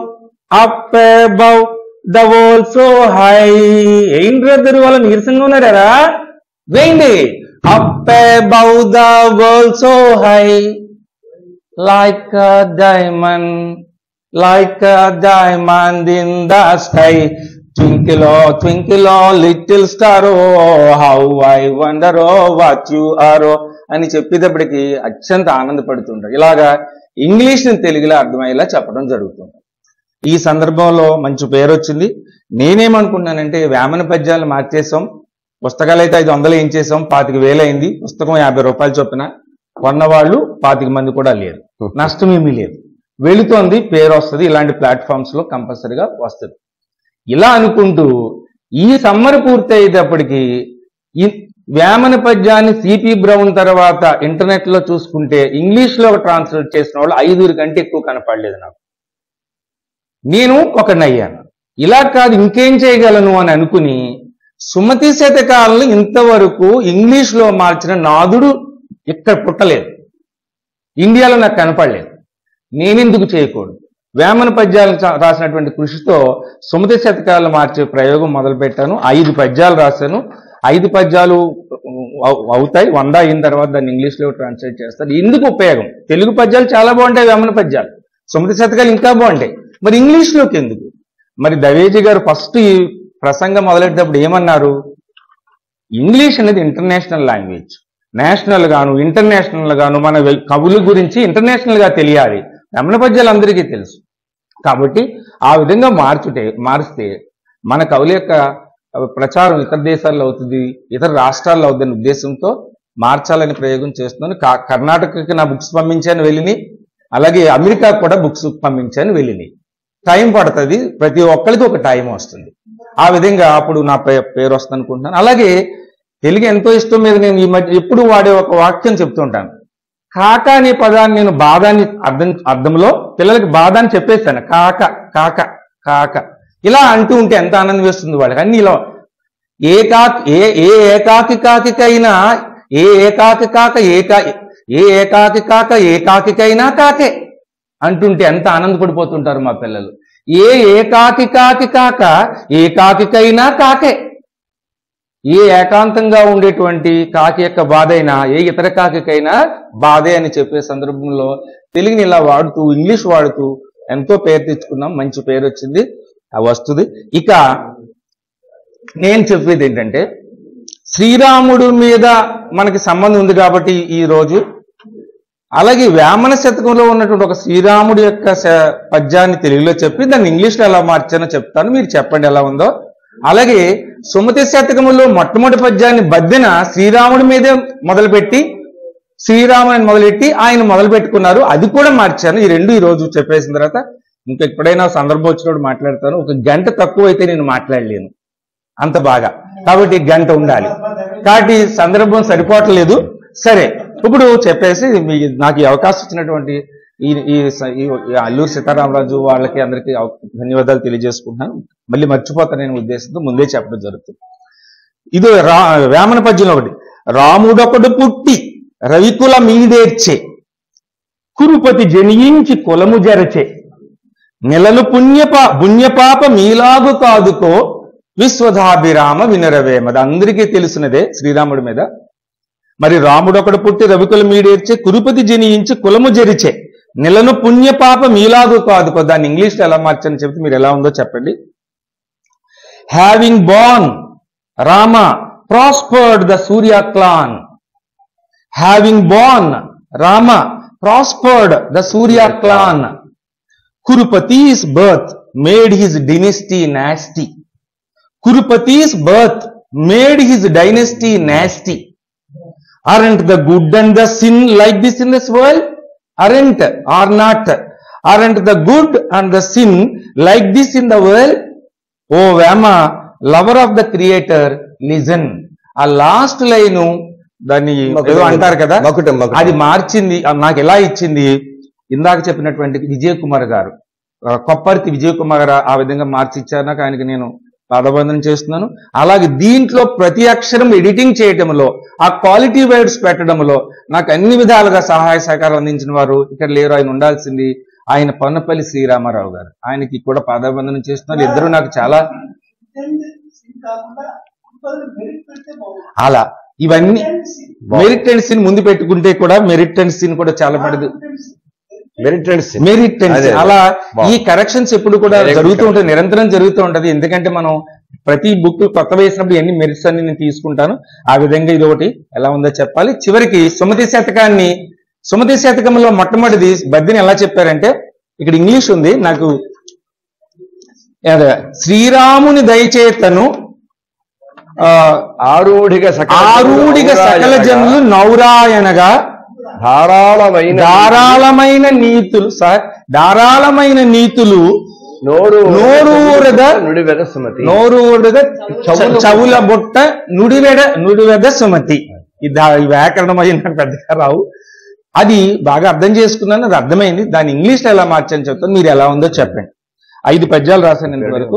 the world so high. ఏం brother వాళ్ళ నీరసంగా ఉన్నారా? వేయండి. Up above the world so high, like a diamond in the sky, twinkle oh little star, oh how I wonder oh what you are oh అని చెప్పేటప్పటికి అత్యంత ఆనందపడుతుంటారు. ఇలాగా ఇంగ్లీష్ని తెలుగులో అర్థమయ్యేలా చెప్పడం జరుగుతుంది. ఈ సందర్భంలో మంచి పేరు వచ్చింది. నేనేమనుకున్నానంటే వేమన పద్యాలు మార్చేసాం, పుస్తకాలు అయితే 500 ఏం చేసాం, 25,000 అయింది. పుస్తకం 50 రూపాయలు చొప్పున కొన్నవాళ్ళు 25 మంది కూడా లేరు, నష్టమేమీ లేదు, వెళుతోంది, పేరు వస్తుంది. ఇలాంటి ప్లాట్ఫామ్స్ లో కంపల్సరీగా వస్తుంది. ఇలా అనుకుంటూ ఈ సమ్మర్ పూర్తి అయ్యేటప్పటికి ఈ వేమన పద్యాన్ని సిపి బ్రౌన్ తర్వాత ఇంటర్నెట్ లో చూసుకుంటే ఇంగ్లీష్ లో ట్రాన్స్లేట్ చేసిన వాళ్ళు 5 కంటే ఎక్కువ కనపడలేదు నాకు. నేను ఒకనయ్యాను. ఇలా కాదు ఇంకేం చేయగలను అని అనుకుని సుమతి శతకాలను ఇంతవరకు ఇంగ్లీష్ లో మార్చిన నాదుడు ఇక్కడ పుట్టలేదు, ఇండియాలో నాకు కనపడలేదు. నేనెందుకు చేయకూడదు? వేమన పద్యాలు రాసినటువంటి కృషితో సుమతి శతకాలు మార్చే ప్రయోగం మొదలుపెట్టాను. 5 పద్యాలు రాశాను. 5 పద్యాలు అవుతాయి, 100 అయిన తర్వాత దాన్ని ఇంగ్లీష్లో ట్రాన్స్లేట్ చేస్తారు. ఎందుకు ఉపయోగం? తెలుగు పద్యాలు చాలా బాగుంటాయి, వేమన పద్యాలు, సుమతి శతకాలు ఇంకా బాగుంటాయి, మరి ఇంగ్లీష్లోకి ఎందుకు? మరి దవేజీ గారు ఫస్ట్ ఈ ప్రసంగం మొదలెట్టేటప్పుడు ఏమన్నారు? ఇంగ్లీష్ అనేది ఇంటర్నేషనల్ లాంగ్వేజ్, నేషనల్ గాను ఇంటర్నేషనల్ గాను మన కవుల గురించి ఇంటర్నేషనల్ గా తెలియాలి. వేమన పద్యాలు అందరికీ తెలుసు కాబట్టి ఆ విధంగా మారిస్తే మన కవుల యొక్క ప్రచారం ఇతర దేశాల్లో అవుతుంది, ఇతర రాష్ట్రాల్లో అవుతుందనే ఉద్దేశంతో మార్చాలని ప్రయోగం చేస్తున్నాను. కర్ణాటకకి నా బుక్స్ పంపించాను వెళ్ళినాయి, అలాగే అమెరికాకు కూడా బుక్స్ పంపించాను వెళ్ళినాయి. టైం పడుతుంది, ప్రతి ఒక్కరికి ఒక టైం వస్తుంది. ఆ విధంగా అప్పుడు నా పేరు వస్తుంది అనుకుంటున్నాను. అలాగే తెలుగు ఎంతో ఇష్టం మీద నేను ఈ మధ్య ఎప్పుడు వాడే ఒక వాక్యం చెప్తుంటాను. కాక అనే పదాన్ని నేను బాధాన్ని అర్థంలో పిల్లలకి బాధాన్ని చెప్పేస్తాను. కాక కాక కాక ఇలా అంటూ ఉంటే ఎంత ఆనందం వేస్తుంది వాళ్ళకి. అన్ని ఇలా ఏకాకికైనా కాకే అంటుంటే ఎంత ఆనందపడిపోతుంటారు మా పిల్లలు. ఏకాకికైనా కాకే. ఏ ఏకాంతంగా ఉండేటువంటి కాకి యొక్క బాధ అయినా ఏ ఇతర కాకికైనా బాధే అని చెప్పే సందర్భంలో తెలుగుని ఇలా వాడుతూ ఇంగ్లీష్ వాడుతూ ఎంతో పేరు తెచ్చుకున్నాం, మంచి పేరు వచ్చింది, వస్తుంది. ఇక నేను చెప్పేది ఏంటంటే శ్రీరాముడు మీద మనకి సంబంధం ఉంది కాబట్టి ఈ రోజు, అలాగే వేమన శతకంలో ఉన్నటువంటి ఒక శ్రీరాముడి యొక్క పద్యాన్ని తెలుగులో చెప్పి దాన్ని ఇంగ్లీష్లో ఎలా మార్చానో చెప్తాను, మీరు చెప్పండి ఎలా ఉందో. అలాగే సుమతి శతకములో మొట్టమొదటి పద్యాన్ని బద్దెన శ్రీరాముడి మీదే మొదలుపెట్టి శ్రీరాముని మొదలెట్టి ఆయన మొదలు పెట్టుకున్నారు, అది కూడా మార్చాను. ఈ రెండు ఈ రోజు చెప్పేసిన తర్వాత ఇంకా ఎప్పుడైనా సందర్భం వచ్చినప్పుడు మాట్లాడతాను. 1 గంట తక్కువ అయితే నేను మాట్లాడలేను అంత బాగా, కాబట్టి 1 గంట ఉండాలి, కాబట్టి సందర్భం సరిపోవట్లేదు. సరే, ఇప్పుడు చెప్పేసి నాకు ఈ అవకాశం ఇచ్చినటువంటి ఈ అల్లూరి సీతారామరాజు వాళ్ళకి అందరికీ ధన్యవాదాలు తెలియజేసుకుంటున్నాను. మళ్ళీ మర్చిపోతాను నేను ఉద్దేశంతో ముందే చెప్పడం జరుగుతుంది. ఇది వేమన పద్యంలో ఒకటి. రాముడొకడు పుట్టి రవికుల మీదేర్చే కురుపతి జనియించి కులము జరచే నెలలు పుణ్యపాప మీలాగు కాదుకో విశ్వధాభిరామ వినరవేమద. అందరికీ తెలిసినదే శ్రీరాముడి మీద. మరి రాముడు ఒకడు పుట్టి రవికుల మీడేర్చే కురుపతి జనియించి కులము జరిచే నెలను పుణ్యపాప మీలాగు కాదుకో. దాన్ని ఇంగ్లీష్లో ఎలా మార్చని చెప్తే మీరు ఎలా ఉందో చెప్పండి. Having Born Rama prospered the Surya clan. Having Born Rama prospered the Surya clan. Kurupati's birth made his dynasty nasty. Kurupati's birth made his dynasty nasty. Aren't the good and the sin like this in this world? Aren't or not? Aren't the good and the sin like this in the world? Oh Vama, lover of the creator, listen. ఆ last line దాన్ని ఏదో అంటారు కదా, అది మార్చింది నాకు ఎలా ఇచ్చింది. ఇందాక చెప్పినటువంటి విజయ్ కుమార్ గారు, కొప్పర్తి విజయ్ కుమార్ గారు ఆ విధంగా మార్చి ఇచ్చారు నాకు. ఆయనకి నేను పాదబంధనం చేస్తున్నాను. అలాగే దీంట్లో ప్రతి అక్షరం ఎడిటింగ్ చేయటంలో, ఆ క్వాలిటీ వర్డ్స్ పెట్టడంలో నాకు అన్ని విధాలుగా సహాయ సహకారం అందించిన వారు ఇక్కడ లేరు. ఆయన ఉండాల్సింది ఆయన పొన్నపల్లి శ్రీరామారావు గారు. ఆయనకి కూడా పాదబంధనం చేస్తున్నారు. ఇద్దరు నాకు చాలా అలా ఇవన్నీ మెరిట్ అండ్ సిన్ ముందు పెట్టుకుంటే కూడా మెరిట్ అండ్ సిన్ కూడా చాలా పడదు. మెరిట్ అండ్ అలా ఈ కరెక్షన్స్ ఎప్పుడు కూడా జరుగుతూ ఉంటుంది, నిరంతరం జరుగుతూ ఉంటది. ఎందుకంటే మనం ప్రతి బుక్ కొత్త వేసినప్పుడు ఎన్ని మెరిట్స్ అన్ని నేను తీసుకుంటాను. ఆ విధంగా ఇది ఒకటి ఎలా ఉందో చెప్పాలి. చివరికి సుమతి శతకంలో మొట్టమొదటిది బద్దిని ఎలా చెప్పారంటే, ఇక్కడ ఇంగ్లీష్ ఉంది నాకు. శ్రీరాముని దయచేతను ఆరూఢిగా సకల జనులు నౌరాయనగా ధారాళమైన నీతులు ధారాళమైన నీతులు నోరూరద చవుల బొట్ట నుడివెద సుమతి. ఈ వ్యాకరణం అయ్యి నాకు పెద్దగా రావు, అది బాగా అర్థం చేసుకున్నాను, అది అర్థమైంది. దాన్ని ఇంగ్లీష్లో ఎలా మార్చని చెప్తాను, మీరు ఎలా ఉందో చెప్పండి. 5 పద్యాలు రాశాను ఇంతవరకు.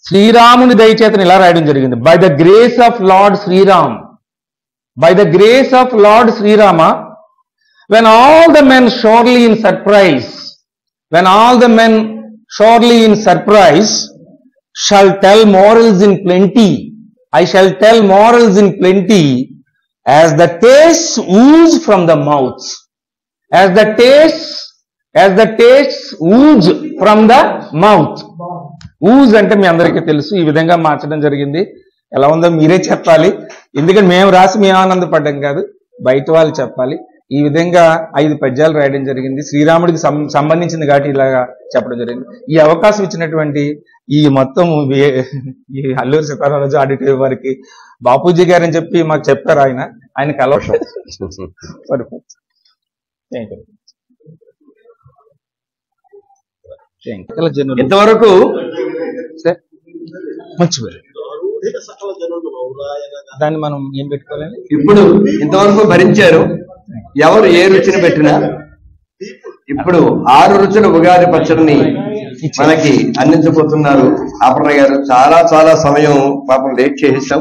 శ్రీరాముని దయచేతను ఇలా రాయడం జరిగింది. By the grace of Lord Shriram, by the grace of Lord Sri Rama, when all the men surely in surprise shall tell morals in plenty, I shall tell morals in plenty, as the tastes ooze from the mouths, as the tastes ooze from the mouth. ooze అంటే మీ అందరికీ తెలుసు. ఈ విధంగా మార్చడం జరిగింది. ఎలా ఉందో మీరే చెప్పాలి. ఎందుకంటే మేము రాసి మేము ఆనందపడ్డాం కాదు, బయట వాళ్ళు చెప్పాలి. ఈ విధంగా 5 పద్యాలు రాయడం జరిగింది. శ్రీరాముడికి సంబంధించింది కాబట్టి ఇలాగా చెప్పడం జరిగింది. ఈ అవకాశం ఇచ్చినటువంటి ఈ మొత్తం ఈ అల్లూరి సీతారామరాజు ఆడిటోరియం వారికి బాపూజీ గారు అని చెప్పి మాకు చెప్పారు. ఆయన కలవటం ఇంతవరకు మంచివారు దాన్ని మనం ఏం పెట్టుకోవాలి. ఇప్పుడు ఇంతవరకు భరించారు ఎవరు ఏ రుచిని పెట్టినా. ఇప్పుడు 6 రుచుల ఉగాది పచ్చడిని మనకి అందించబోతున్నారు ఆపర్ణ గారు. చాలా చాలా సమయం పాపం లేట్ చేసేసాం.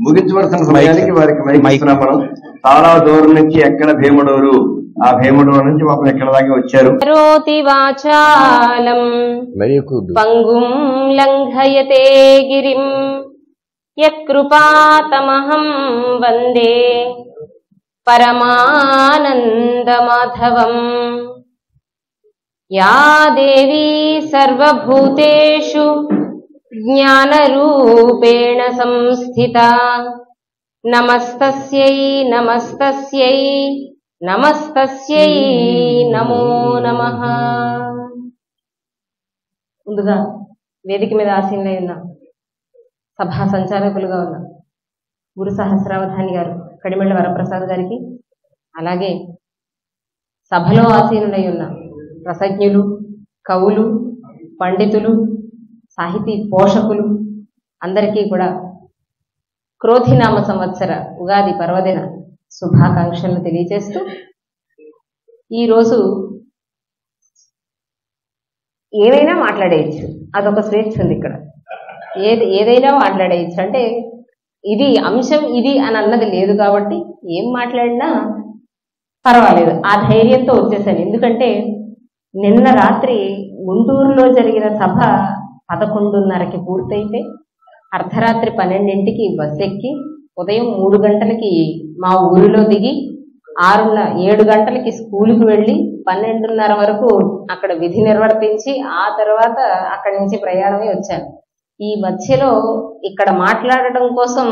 ముగించవలసిన సమయానికి వారికి మైకిస్తున్నాం మనం. చాలా దూరం నుంచి ఎక్కడ భీముడోరు, ఆ భీముడోరు నుంచి పాపం ఎక్కడ దాకా వచ్చారు. పంగుం లంఘయతే గిరిం యత్కృపాతమహం వందే పరమానందమాధవం. యా దేవీ సర్వభూతేషు జ్ఞానరూపేణ సంస్థితా నమస్తస్యై నమస్తస్యై నమస్తస్యై నమో నమః. ముందుగా వేదిక మీద ఆసీనులై ఉన్న సభా సంచాలకులుగా ఉన్న గురు సహస్రావధాని గారు కడిమెళ్ల వరప్రసాద్ గారికి, అలాగే సభలో ఆసీనులై ఉన్న రసజ్ఞులు, కవులు, పండితులు, సాహితీ పోషకులు అందరికీ కూడా క్రోధినామ సంవత్సర ఉగాది పర్వదిన శుభాకాంక్షలను తెలియజేస్తూ, ఈరోజు ఏదైనా మాట్లాడేయచ్చు, అదొక స్వేచ్ఛ ఉంది ఇక్కడ. ఏదైనా మాట్లాడేయచ్చు అంటే ఇది అంశం ఇది అని అన్నది లేదు కాబట్టి ఏం మాట్లాడినా పర్వాలేదు, ఆ ధైర్యంతో వచ్చేసాను. ఎందుకంటే నిన్న రాత్రి గుంటూరులో జరిగిన సభ 11:30కి పూర్తయితే అర్ధరాత్రి 12ంటికి బస్సు ఎక్కి ఉదయం 3 గంటలకి మా ఊరిలో దిగి 7 గంటలకి స్కూలుకు వెళ్ళి 12:30 వరకు అక్కడ విధి నిర్వర్తించి ఆ తర్వాత అక్కడి నుంచి ప్రయాణమే వచ్చాను. ఈ మధ్యలో ఇక్కడ మాట్లాడటం కోసం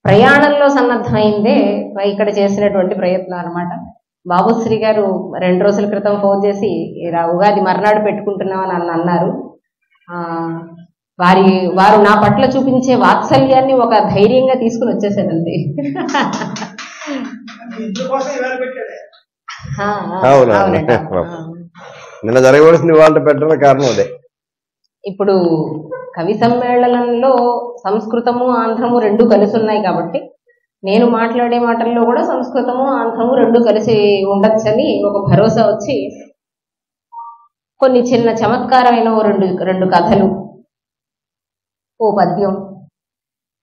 ప్రయాణంలో సన్నద్ధమైందే ఇక్కడ చేసినటువంటి ప్రయత్నం అన్నమాట. బాబుశ్రీ గారు 2 రోజుల క్రితం ఫోన్ చేసి ఉగాది మర్నాడు పెట్టుకుంటున్నామని అన్నారు. వారు నా పట్ల చూపించే వాత్సల్యాన్ని ఒక ధైర్యంగా తీసుకుని వచ్చేసానండి. నిన్న జరగవలసింది వాళ్ళ పెట్టడం కారణం అదే. ఇప్పుడు కవి సమ్మేళనంలో సంస్కృతము ఆంధ్రము 2 కలిసి ఉన్నాయి కాబట్టి నేను మాట్లాడే మాటల్లో కూడా సంస్కృతము ఆంధ్రము 2 కలిసి ఉండొచ్చని ఒక భరోసా వచ్చి కొన్ని చిన్న చమత్కారమైన రెండు కథలు, ఓ పద్యం,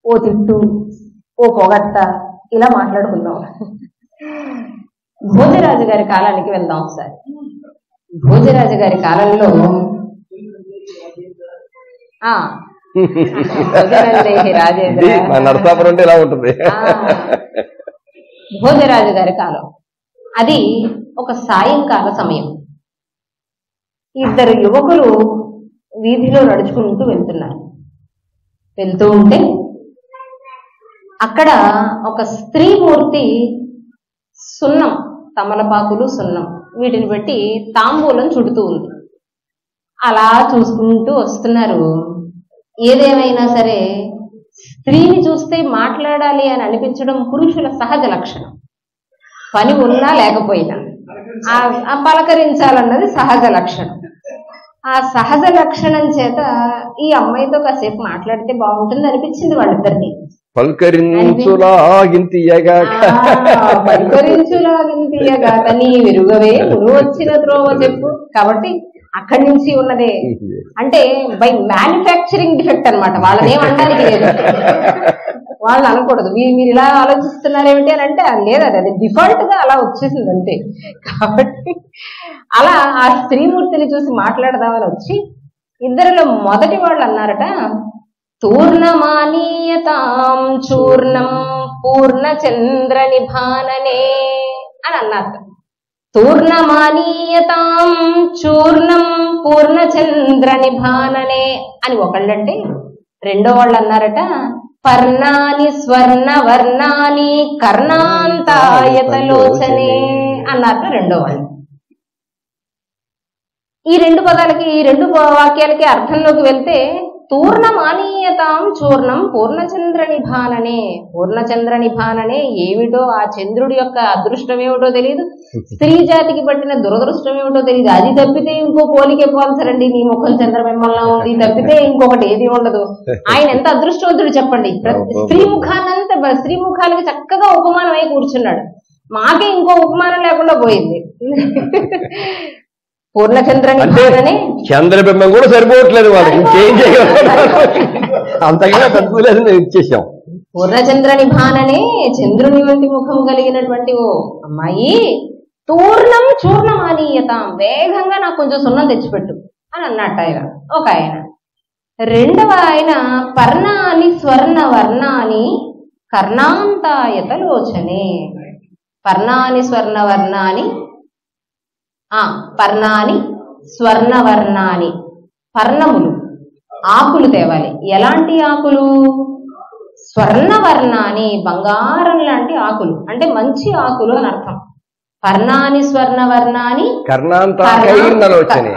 ఓ తిట్టు, ఓ పొగట్ట ఇలా మాట్లాడుకుందాం. భోజరాజు గారి కాలానికి వెళ్దాం ఒకసారి. భోజరాజు గారి కాలంలో భోజరాజు గారి కాలం అది ఒక సాయంకాల సమయం. 2 యువకులు వీధిలో నడుచుకుంటూ వెళ్తూ ఉంటే అక్కడ ఒక స్త్రీమూర్తి సున్నం, తమలపాకులు, సున్నం వీటిని బట్టి తాంబూలం చుడుతూ ఉంది. అలా చూసుకుంటూ వస్తున్నారు. ఏదేమైనా సరే స్త్రీని చూస్తే మాట్లాడాలి అని అనిపించడం పురుషుల సహజ లక్షణం. పని ఉన్నా లేకపోయినా ఆ పలకరించాలన్నది సహజ లక్షణం. ఆ సహజ లక్షణం చేత ఈ అమ్మాయితో కాసేపు మాట్లాడితే బాగుంటుంది అనిపించింది వాళ్ళిద్దరిని. పలుకరించులాగింతియగాక నీ విరుగవే నువ్వు వచ్చిన త్రోవ చెప్పు. కాబట్టి అక్కడి నుంచి ఉన్నదే అంటే బై మ్యానుఫ్యాక్చరింగ్ డిఫెక్ట్ అనమాట. వాళ్ళని ఏమనడానికి లేదు, వాళ్ళు అనకూడదు మీరు ఇలా ఆలోచిస్తున్నారేమిటి అని అంటే లేదు, అది డిఫాల్ట్ గా అలా వచ్చేసింది అంతే. కాబట్టి అలా ఆ స్త్రీమూర్తిని చూసి మాట్లాడదామని వచ్చి ఇద్దరిలో మొదటి వాళ్ళు అన్నారట, తూర్ణమానీయతాం చూర్ణం పూర్ణచంద్ర నిభాననే అని అన్నారు. తూర్ణమానీయతాం చూర్ణం పూర్ణచంద్ర నిభాననే అని ఒకళ్ళంటే, రెండో వాళ్ళు అన్నారట పర్ణాని స్వర్ణ వర్ణాని కర్ణాంతాయతలోచనే అన్నారట రెండో వాళ్ళు. ఈ 2 పదాలకి, ఈ 2 వాక్యాలకి అర్థంలోకి వెళ్తే తూర్ణమానీయతాం చూర్ణం పూర్ణచంద్ర నిభాననే. పూర్ణచంద్ర నిభాననే ఏమిటో, ఆ చంద్రుడి యొక్క అదృష్టం ఏమిటో తెలియదు, స్త్రీ జాతికి పట్టిన దురదృష్టం ఏమిటో తెలియదు. అది తప్పితే ఇంకో పోలికే పోల్సరండి, నీ ముఖం చంద్రబింబంలా ఉంది తప్పితే ఇంకొకటి ఏది ఉండదు. ఆయన ఎంత అదృష్టవంతుడు చెప్పండి. స్త్రీ ముఖానంతా స్త్రీ ముఖాలకి చక్కగా ఉపమానం అయి కూర్చున్నాడు. మాకే ఇంకో ఉపమానం లేకుండా పోయింది. పూర్ణచంద్ర నిభాననే చంద్రబింబం కూడా సరిపోవట్లేదు వాళ్ళకి, ఇంకేం అంతగా తక్కువలేదు ఇచ్చేసాం. పూర్ణచంద్ర నిభాననే చంద్రుని వంటి ముఖం కలిగినటువంటి ఓ అమ్మాయి, తూర్ణం చూర్ణమానీయతాం వేగంగా నాకు కొంచెం సున్నం తెచ్చిపెట్టు అని అన్నట్టు ఆయన ఒక ఆయన. రెండవ ఆయన పర్ణాని స్వర్ణ వర్ణాని కర్ణాంతాయతలోచనే. పర్ణాని స్వర్ణ వర్ణాని పర్ణాని స్వర్ణవర్ణాని, పర్ణములు ఆకులు తేవాలి. ఎలాంటి ఆకులు? స్వర్ణవర్ణాని బంగారం లాంటి ఆకులు, అంటే మంచి ఆకులు అని అర్థం. పర్ణాని స్వర్ణవర్ణాని కర్ణాంతాకీర్ణలోచనే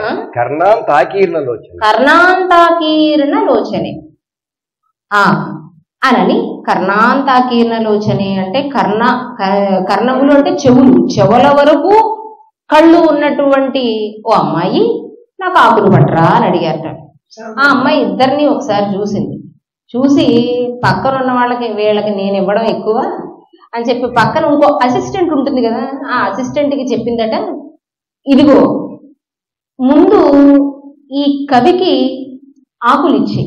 అనని కర్ణాంతాకీర్ణలోచనే అంటే కర్ణములు అంటే చెవులు, చెవుల వరకు కళ్ళు ఉన్నటువంటి ఓ అమ్మాయి నాకు ఆకులు పట్టరా అని అడిగారట. ఆ అమ్మాయి ఇద్దరిని ఒకసారి చూసి పక్కన ఉన్న వీళ్ళకి నేను ఇవ్వడం ఎక్కువ అని చెప్పి పక్కన ఇంకో అసిస్టెంట్ ఉంటుంది కదా, ఆ అసిస్టెంట్కి చెప్పిందట, ఇదిగో ముందు ఈ కవికి ఆకులు ఇచ్చి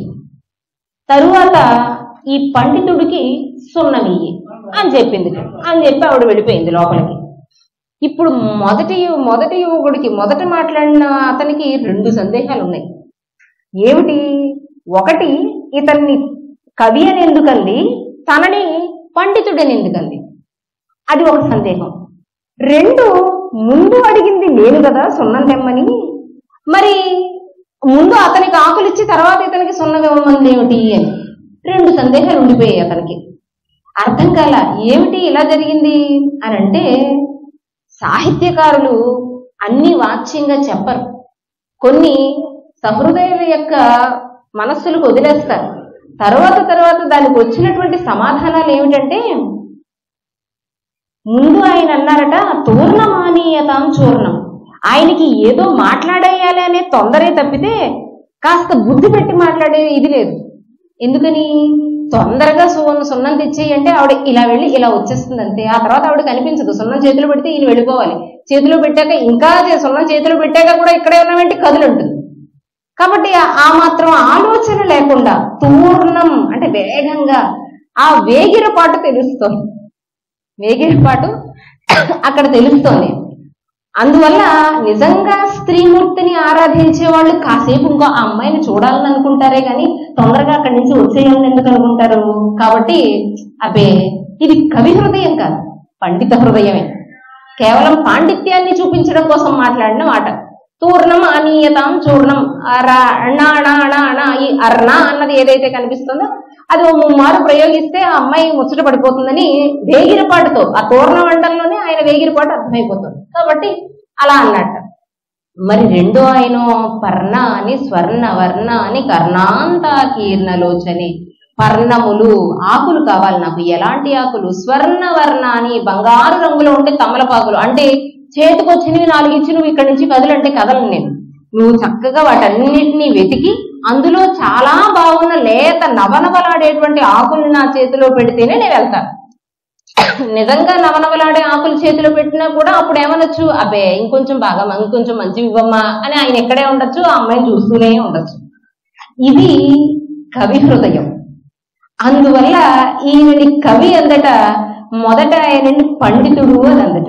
తరువాత ఈ పండితుడికి సున్నమియ్యి అని చెప్పింది. అని చెప్పి ఆవిడ వెళ్ళిపోయింది లోపలికి. ఇప్పుడు మొదటి యువకుడికి మొదట మాట్లాడిన అతనికి 2 సందేహాలు ఉన్నాయి. ఏమిటి? ఒకటి, ఇతన్ని కవి అని ఎందుకంది, తనని పండితుడని ఎందుకంది, అది ఒక సందేహం. 2, ముందు అడిగింది నేను కదా సున్నం తెమ్మని, మరి ముందు అతనికి ఆకులు ఇచ్చి తర్వాత ఇతనికి సున్నం ఇవ్వమంది ఏమిటి అని 2 సందేహాలు ఉండిపోయాయి అతనికి. అర్థం కాల ఏమిటి ఇలా జరిగింది అని అంటే, సాహిత్యకారులు అన్ని వాచ్యంగా చెప్పరు, కొన్ని సహృదయుల యొక్క మనస్సులకు వదిలేస్తారు. తర్వాత దానికి వచ్చినటువంటి సమాధానాలు ఏమిటంటే, ముందు ఆయన అన్నారట తూర్ణమానీయతాం చూర్ణం, ఆయనకి ఏదో మాట్లాడేయాలి అనే తొందరే తప్పితే కాస్త బుద్ధి పెట్టి మాట్లాడే ఇది లేదు. ఎందుకని? తొందరగా సున్నం తెచ్చేయంటే ఆవిడ ఇలా వెళ్ళి ఇలా వచ్చేస్తుంది అంతే. ఆ తర్వాత ఆవిడ కనిపించదు. సున్నం చేతిలో పెడితే ఈయన వెళ్ళిపోవాలి. చేతిలో పెట్టాక ఇంకా సున్నం చేతిలో పెట్టాక కూడా ఇక్కడే ఉన్నవంటి కదులు ఉంటుంది. కాబట్టి ఆ మాత్రం ఆలోచన లేకుండా తూర్ణం అంటే వేగంగా ఆ వేగిరపాటు తెలుస్తోంది, వేగిరపాటు అక్కడ తెలుస్తోంది. అందువల్ల నిజంగా స్త్రీమూర్తిని ఆరాధించే వాళ్ళు కాసేపు ఇంకో ఆ అమ్మాయిని చూడాలని అనుకుంటారే కానీ తొందరగా అక్కడి నుంచి వచ్చేయాలని ఎందుకు అనుకుంటారు? కాబట్టి అబ్బే ఇది కవి హృదయం కాదు, పండిత హృదయమే. కేవలం పాండిత్యాన్ని చూపించడం కోసం మాట్లాడిన మాట. తూర్ణం అనీయతాం చూర్ణం, ఈ అర్ణ అన్నది ఏదైతే కనిపిస్తుందో అది 3 మారు ప్రయోగిస్తే ఆ అమ్మాయి ముచ్చట పడిపోతుందని వేగిరపాటుతో ఆ తూర్ణ మండలంలోనే ఆయన వేగిరపాటు అర్థమైపోతుంది. కాబట్టి అలా అన్నట్టు. మరి రెండో ఆయన పర్ణ అని స్వర్ణ వర్ణ అని కర్ణాంతాకీర్ణలోచని, పర్ణములు ఆకులు కావాలి నాకు. ఎలాంటి ఆకులు? స్వర్ణ వర్ణ అని బంగారు రంగులో ఉండే తమలపాకులు. అంటే చేతికి వచ్చినవి 4 ఇచ్చి నువ్వు ఇక్కడి నుంచి కదులంటే కదలను నేను. నువ్వు చక్కగా వాటన్నిటినీ వెతికి అందులో చాలా బాగున్న లేత నవనవలాడేటువంటి ఆకుల్ని నా చేతిలో పెడితేనే నేను వెళ్తాను. నిజంగా నవనవలాడే ఆకులు చేతిలో పెట్టినా కూడా అప్పుడు ఏమనొచ్చు, అబ్బే ఇంకొంచెం బాగా ఇంకొంచెం మంచివి ఇవ్వమ్మా అని ఆయన ఎక్కడే ఉండొచ్చు, ఆ అమ్మాయిని చూస్తూనే ఉండొచ్చు. ఇది కవి హృదయం. అందువల్ల ఈయనని కవి అందట మొదట ఆయనని పండితుడు అని అందట.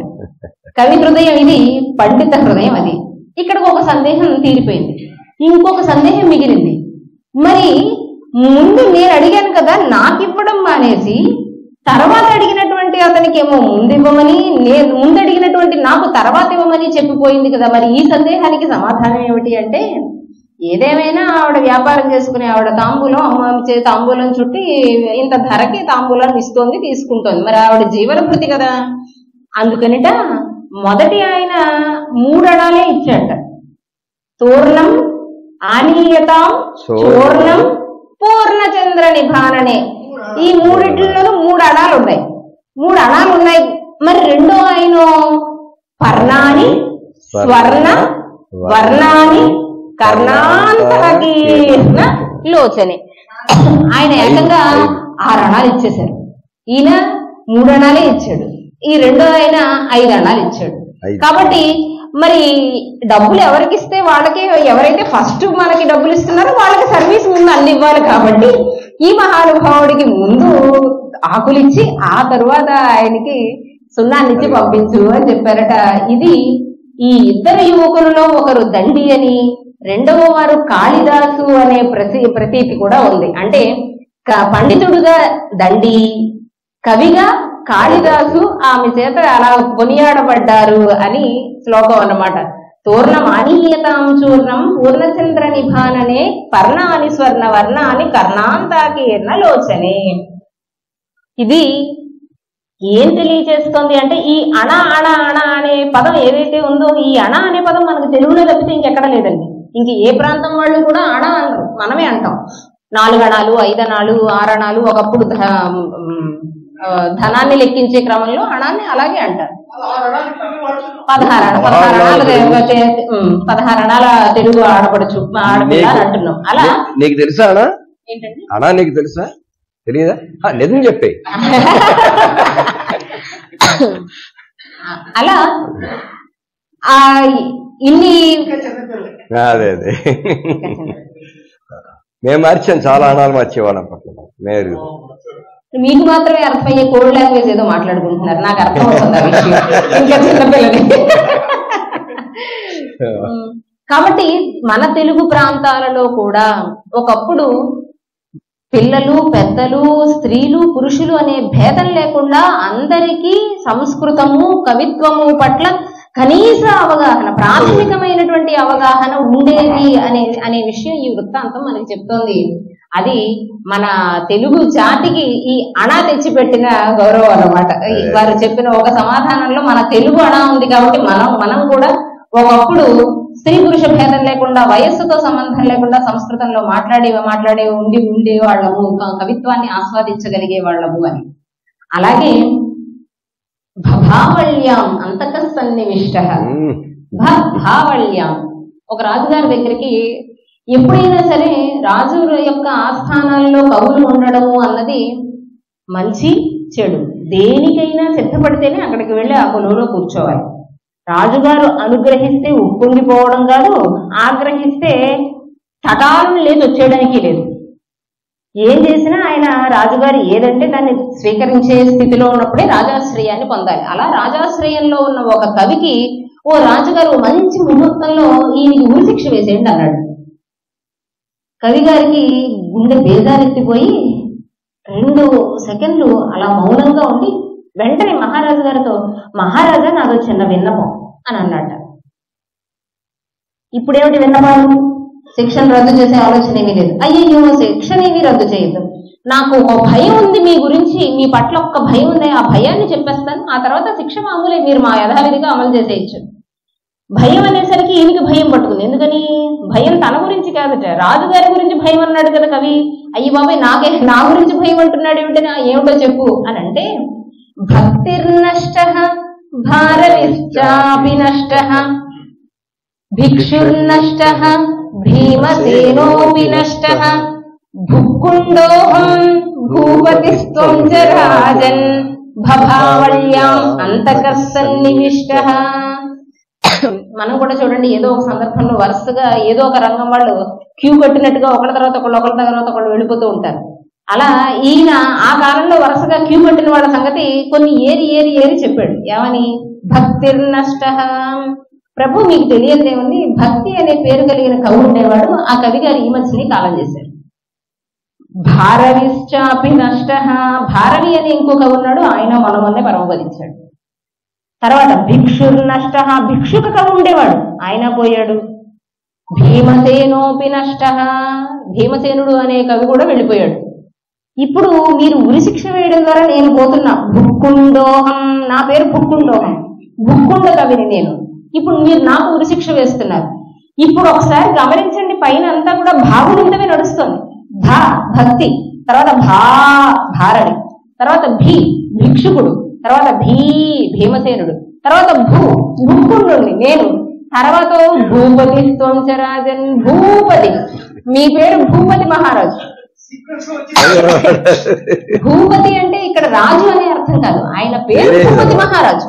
కవి హృదయం ఇది, పండిత హృదయం అది. ఇక్కడ ఒక సందేహం తీరిపోయింది, ఇంకొక సందేహం మిగిలింది. మరి ముందు నేను అడిగాను కదా నాకు ఇవ్వడం మానేసి తర్వాత అడిగినటువంటి అతనికి ఏమో ముందు ఇవ్వమని, నేను ముందు అడిగినటువంటి నాకు తర్వాత ఇవ్వమని చెప్పిపోయింది కదా. మరి ఈ సందేహానికి సమాధానం ఏమిటి అంటే, ఏదేమైనా ఆవిడ వ్యాపారం చేసుకునే ఆవిడ తాంబూలం అమ్మ తాంబూలం చుట్టి ఇంత ధరకి తాంబూలాన్ని ఇస్తోంది, తీసుకుంటోంది. మరి ఆవిడ జీవనభృతి కదా. అందుకనిట మొదటి ఆయన 3 అణాలే ఇచ్చాట. తూర్ణం ఆనీయతాం చూర్ణం పూర్ణచంద్ర నిభాననే. ఈ 3 అణాలు ఉన్నాయి, 3 అణాలు ఉన్నాయి. మరి రెండో ఆయన పర్ణాని స్వర్ణ వర్ణాని కర్ణాంతకీర్ణ లోచనే. ఆయన ఏకంగా 6 అణాలు ఇచ్చేశారు. ఈయన 3 అణాలే ఇచ్చాడు, ఈ రెండో ఆయన 5 అణాలు ఇచ్చాడు. కాబట్టి మరి డబ్బులు ఎవరికి ఇస్తే వాళ్ళకి, ఎవరైతే ఫస్ట్ మనకి డబ్బులు ఇస్తున్నారో వాళ్ళకి సర్వీస్ ముందు అన్ని ఇవ్వాలి. కాబట్టి ఈ మహానుభావుడికి ముందు ఆకులిచ్చి ఆ తరువాత ఆయనకి సున్నాన్నిచ్చి పంపించు అని చెప్పారట. ఇది ఈ ఇద్దరు యువకులలో ఒకరు దండి అని, రెండవ వారు కాళిదాసు అనే ప్రతీతి కూడా ఉంది. అంటే పండితుడుగా దండి, కవిగా కాళిదాసు ఆమె చేత అలా కొనియాడబడ్డారు అని శ్లోకం అన్నమాట. తూర్ణం ఆనీయతాం చూర్ణం పూర్ణచంద్ర నిభాననే పర్ణాని స్వర్ణ వర్ణాని కర్ణాంతాకీర్ణ లోచనే. ఇది ఏం తెలియజేస్తోంది అంటే, ఈ అణ అణ అణ అనే పదం ఏదైతే ఉందో, ఈ అణ అనే పదం మనకు తెలుగులో తప్పితే ఇంకెక్కడ లేదండి. ఇంక ఏ ప్రాంతం వాళ్ళు కూడా అణ అనరు, మనమే అంటాం. 4 అణాలు 5 అణాలు 6 అణాలు. ఒకప్పుడు ధనాన్ని లెక్కించే క్రమంలో అణాన్ని అలాగే అంటారు. 16 అణాల తెలుగు ఆడపడుచు ఆడపిల్ల అంటున్నాం. అలా నీకు తెలుసా అనా? ఏంటండి అనా నీకు తెలుసా? తెలియదా? నిజం చెప్పే. అలా ఇన్ని అదే మేము మార్చాం, చాలా అణాలు మార్చేవాళ్ళం అప్పట్లో. మీకు మాత్రమే అర్థమయ్యే కోడ్ లాంగ్వేజ్ ఏదో మాట్లాడుకుంటున్నారు, నాకు అర్థం అవుతుంది ఆ విషయం, ఇంకా చిన్నపిల్లలు. కాబట్టి మన తెలుగు ప్రాంతాలలో కూడా ఒకప్పుడు పిల్లలు, పెద్దలు, స్త్రీలు, పురుషులు అనే భేదం లేకుండా అందరికీ సంస్కృతము, కవిత్వము పట్ల కనీస అవగాహన, ప్రాథమికమైనటువంటి అవగాహన ఉండేది అనే విషయం ఈ వృత్తాంతం మనకి చెప్తోంది. అది మన తెలుగు జాతికి ఈ అణ తెచ్చిపెట్టిన గౌరవం అన్నమాట. వారు చెప్పిన ఒక సమాధానంలో మన తెలుగు అణ ఉంది కాబట్టి మనం కూడా ఒకప్పుడు స్త్రీ పురుష భేదం లేకుండా, వయస్సుతో సంబంధం లేకుండా సంస్కృతంలో మాట్లాడే ఉండే వాళ్ళము, కవిత్వాన్ని ఆస్వాదించగలిగే వాళ్ళము అని. అలాగే భావళ్యాం అంతక సన్నివిష్ట, భావళ్యాం ఒక రాజుగారి దగ్గరికి ఎప్పుడైనా సరే రాజు యొక్క ఆస్థానాల్లో కవులు ఉండడము అన్నది మంచి చెడు, దేనికైనా సిద్ధపడితేనే అక్కడికి వెళ్ళి ఆ కొలువులో కూర్చోవాలి. రాజుగారు అనుగ్రహిస్తే ఉప్పొంగిపోవడం కాదు, ఆగ్రహిస్తే తటాలను లేదు వచ్చేయడానికి లేదు. ఏం చేసినా ఆయన రాజుగారు ఏదంటే దాన్ని స్వీకరించే స్థితిలో ఉన్నప్పుడే రాజాశ్రయాన్ని పొందాలి. అలా రాజాశ్రయంలో ఉన్న ఒక కవికి ఓ రాజుగారు మంచి ముహూర్తంలో ఈయనకి ఉరిశిక్ష వేసేయండి అన్నాడు. కవి గారికి గుండె బేజారెత్తిపోయి 2 సెకండ్లు అలా మౌనంగా ఉండి వెంటనే మహారాజు గారితో, మహారాజా నాదో చిన్న విన్నపం అని అన్నట్ట. ఇప్పుడేమిటి విన్నపాలు? శిక్షను రద్దు చేసే ఆలోచన ఏమీ లేదు. అయ్యయ్యో శిక్షనేమీ రద్దు చేయొద్దు, నాకు ఒక భయం ఉంది మీ గురించి, మీ పట్ల ఒక్క భయం ఉంది, ఆ భయాన్ని చెప్పేస్తాను, ఆ తర్వాత శిక్ష మామూలే, మీరు మా యథావిధిగా అమలు చేసేయచ్చు. భయం అనేసరికి ఈయనకి భయం పట్టుకుంది. ఎందుకని? భయం తన గురించి కాదట, రాజుగారి గురించి భయం అన్నాడు కదా కవి. అయ్యి బాబాయ్ నా గురించి భయం అంటున్నాడు ఏమిటని, ఏమిటో చెప్పు అని అంటే, భక్తిర్నష్ట భారవిశ్చాపి నష్ట భిక్షుర్నష్ట భీమసేనోపి నష్ట భుక్కుండోహం భూపతిస్త్వం చ రాజన్ భభావళ్యాం అంతకః సన్నివిష్ట. మనం కూడా చూడండి, ఏదో ఒక సందర్భంలో వరుసగా ఏదో ఒక రంగం వాళ్ళు క్యూ కట్టినట్టుగా ఒకళ్ళ తర్వాత ఒకళ్ళు వెళ్ళిపోతూ ఉంటారు. అలా ఈయన ఆ కాలంలో వరుసగా క్యూ కట్టిన వాళ్ళ సంగతి కొన్ని ఏరి చెప్పాడు. ఏమని? భక్తిర్నష్ట. ప్రభు మీకు తెలియదేముంది, భక్తి అనే పేరు కలిగిన కవి ఉండేవాడు, ఆ కవి గారు ఈ మధ్యని కాలం చేశారు. భారవిశ్చాపి నష్ట, భారవి అని ఇంకో కవి ఉన్నాడు, ఆయన మొన్నే పరమపదించాడు. తర్వాత భిక్షుర్నష్ట, భిక్షుక కవి ఉండేవాడు, ఆయన పోయాడు. భీమసేనోపి నష్ట, భీమసేనుడు అనే కవి కూడా వెళ్ళిపోయాడు. ఇప్పుడు మీరు ఉరిశిక్ష వేయడం ద్వారా నేను పోతున్నా. భుక్కుండోహం, నా పేరు భుక్కుండోహం, భుక్కుండ కవిని నేను. ఇప్పుడు మీరు నాకు ఉరిశిక్ష వేస్తున్నారు. ఇప్పుడు ఒకసారి గమనించండి, పైన అంతా కూడా భాగునిందమే నడుస్తుంది. భక్తి, తర్వాత భారణి, తర్వాత భిక్షుకుడు, తర్వాత భీమసేనుడు, తర్వాత భుక్కుండుని నేను, తర్వాత భూపతి స్తోంచరాజన్, భూపతి, మీ పేరు భూపతి మహారాజు. భూపతి అంటే ఇక్కడ రాజు అనే అర్థం కాదు, ఆయన పేరు భూపతి మహారాజు.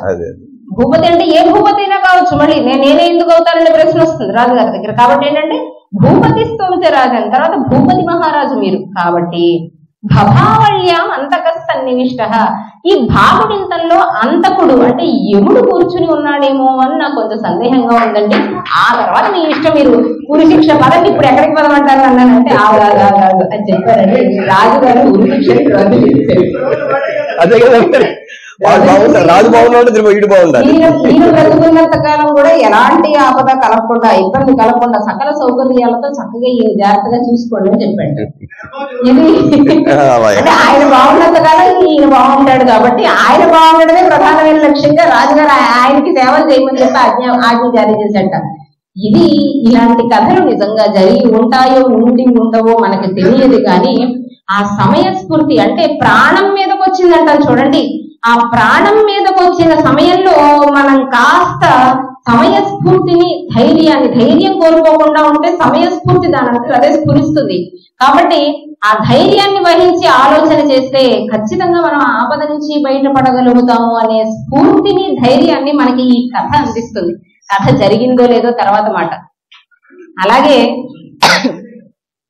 భూపతి అంటే ఏ భూపతి అయినా కావచ్చు, మళ్ళీ నేనే ఎందుకు అవుతాననే ప్రశ్న వస్తుంది రాజుగారి దగ్గర. కాబట్టి ఏంటంటే భూపతి స్తోంచరాజన్, తర్వాత భూపతి మహారాజు మీరు. కాబట్టి భభావళ్యాం అంతకః సన్నివిష్ట, ఈ భాగుడింతంలో అంతకుడు అంటే యముడు కూర్చుని ఉన్నాడేమో అని నాకు కొంచెం సందేహంగా ఉందండి. ఆ తర్వాత మీ ఇష్టం, మీరు ఉరిశిక్ష పదండి, ఇప్పుడు ఎక్కడికి పదమంటారు అన్నానంటే ఆగు అని చెప్పారండి. రాజుగారు ఉరిశిక్ష రద్దు చేశారు. రాజు బాగున్నాడు, వీడు బాగుండాలి. ఈయన బ్రతుకున్నంత కాలం కూడా ఎలాంటి ఆపద కలగకుండా, ఇబ్బంది కలగకుండా, సకల సౌకర్యాలతో చక్కగా ఈయన జాగ్రత్తగా చూసుకోండి అని చెప్పాడు. ఇది అంటే ఆయన బాగున్నంత కాలం ఈయన బాగుంటాడు కాబట్టి ఆయన బాగుండడమే ప్రధానమైన లక్ష్యంగా రాజుగారు ఆయనకి సేవలు చేయమని చెప్పి ఆజ్ఞ జారీ చేశాట. ఇది ఇలాంటి కథలు నిజంగా జరిగి ఉంటాయో ఉండవో మనకి తెలియదు, కానీ ఆ సమయస్ఫూర్తి అంటే ప్రాణం మీదకి వచ్చిందంటారు చూడండి, ఆ ప్రాణం మీదకి వచ్చిన సమయంలో మనం కాస్త సమయస్ఫూర్తిని, ధైర్యం కోల్పోకుండా ఉంటే సమయస్ఫూర్తి దానంటే అదే స్ఫురిస్తుంది. కాబట్టి ఆ ధైర్యాన్ని వహించి ఆలోచన చేస్తే ఖచ్చితంగా మనం ఆపద నుంచి బయటపడగలుగుతాము అనే స్ఫూర్తిని, ధైర్యాన్ని మనకి ఈ కథ అందిస్తుంది. కథ జరిగిందో లేదో తర్వాత మాట. అలాగే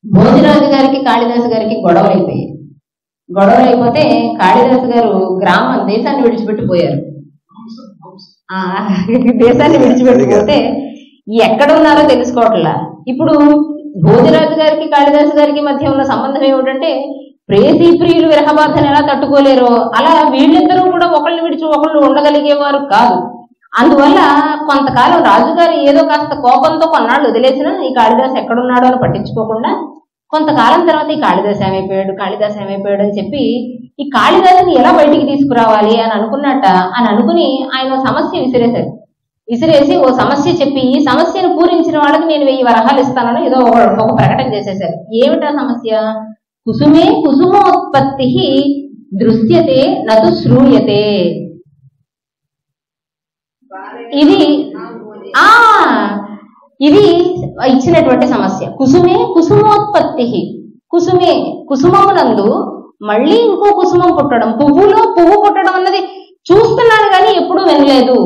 భోజరాజు గారికి కాళిదాసు గారికి గొడవలు అయిపోయాయి. గొడవలు అయిపోతే కాళిదాసు గారు దేశాన్ని విడిచిపెట్టిపోయారు. దేశాన్ని విడిచిపెట్టిపోతే ఎక్కడున్నారో తెలుసుకోవట్లా. ఇప్పుడు భోజరాజు గారికి కాళిదాసు గారికి మధ్య ఉన్న సంబంధం ఏమిటంటే, ప్రేసి ప్రియులు విరహబాధను ఎలా తట్టుకోలేరో అలా వీళ్ళిద్దరూ కూడా ఒకళ్ళని విడిచి ఒకళ్ళు ఉండగలిగేవారు కాదు. అందువల్ల కొంతకాలం రాజుగారు ఏదో కాస్త కోపంతో కొన్నాళ్ళు వదిలేసినా ఈ కాళిదాసు ఎక్కడున్నాడో అని పట్టించుకోకుండా కొంతకాలం తర్వాత ఈ కాళిదాసు ఏమైపోయాడు అని చెప్పి ఈ కాళిదాసుని ఎలా బయటికి తీసుకురావాలి అని అనుకుని ఆయన సమస్య విసిరేసి ఓ సమస్య చెప్పి ఈ సమస్యను పూరించిన వాళ్ళకి నేను 1000 వరహాలు ఇస్తానని ఏదో ఒక ప్రకటన చేసేశారు. ఏమిటా సమస్య? కుసుమే కుసుమోత్పత్తి దృశ్యతే నతు శ్రూయతే. ఇది ఇచ్చినటువంటి సమస్య. కుసుమే కుసుమోత్పత్తి, కుసుమమునందు మళ్ళీ ఇంకో కుసుమం పుట్టడం, పువ్వులో పువ్వు పుట్టడం అన్నది చూస్తున్నాను కానీ ఎప్పుడూ వినలేదు.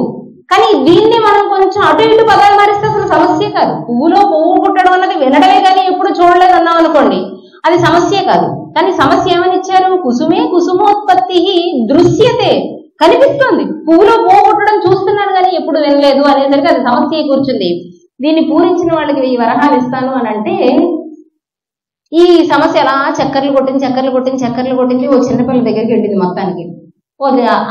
కానీ దీన్ని మనం కొంచెం అటు ఇటు పదాలు మారిస్తే అసలు సమస్యే కాదు. పువ్వులో పువ్వు పుట్టడం అన్నది వినడమే కానీ ఎప్పుడు చూడలేదు అన్నాం అనుకోండి, అది సమస్యే కాదు. కానీ సమస్య ఏమని ఇచ్చారు? కుసుమే కుసుమోత్పత్తి దృశ్యతే, కనిపిస్తోంది. పువ్వులో పువ్వు పుట్టడం చూస్తున్నాను కానీ ఎప్పుడు వినలేదు అనేసరికి అది సమస్య కూర్చుంది. దీన్ని పూరించిన వాళ్ళకి 1000 వరహాలు ఇస్తాను అని అంటే ఈ సమస్య అలా చక్కర్లు కొట్టింది. ఓ చిన్నపిల్ల దగ్గరికి వెళ్ళింది. మొత్తానికి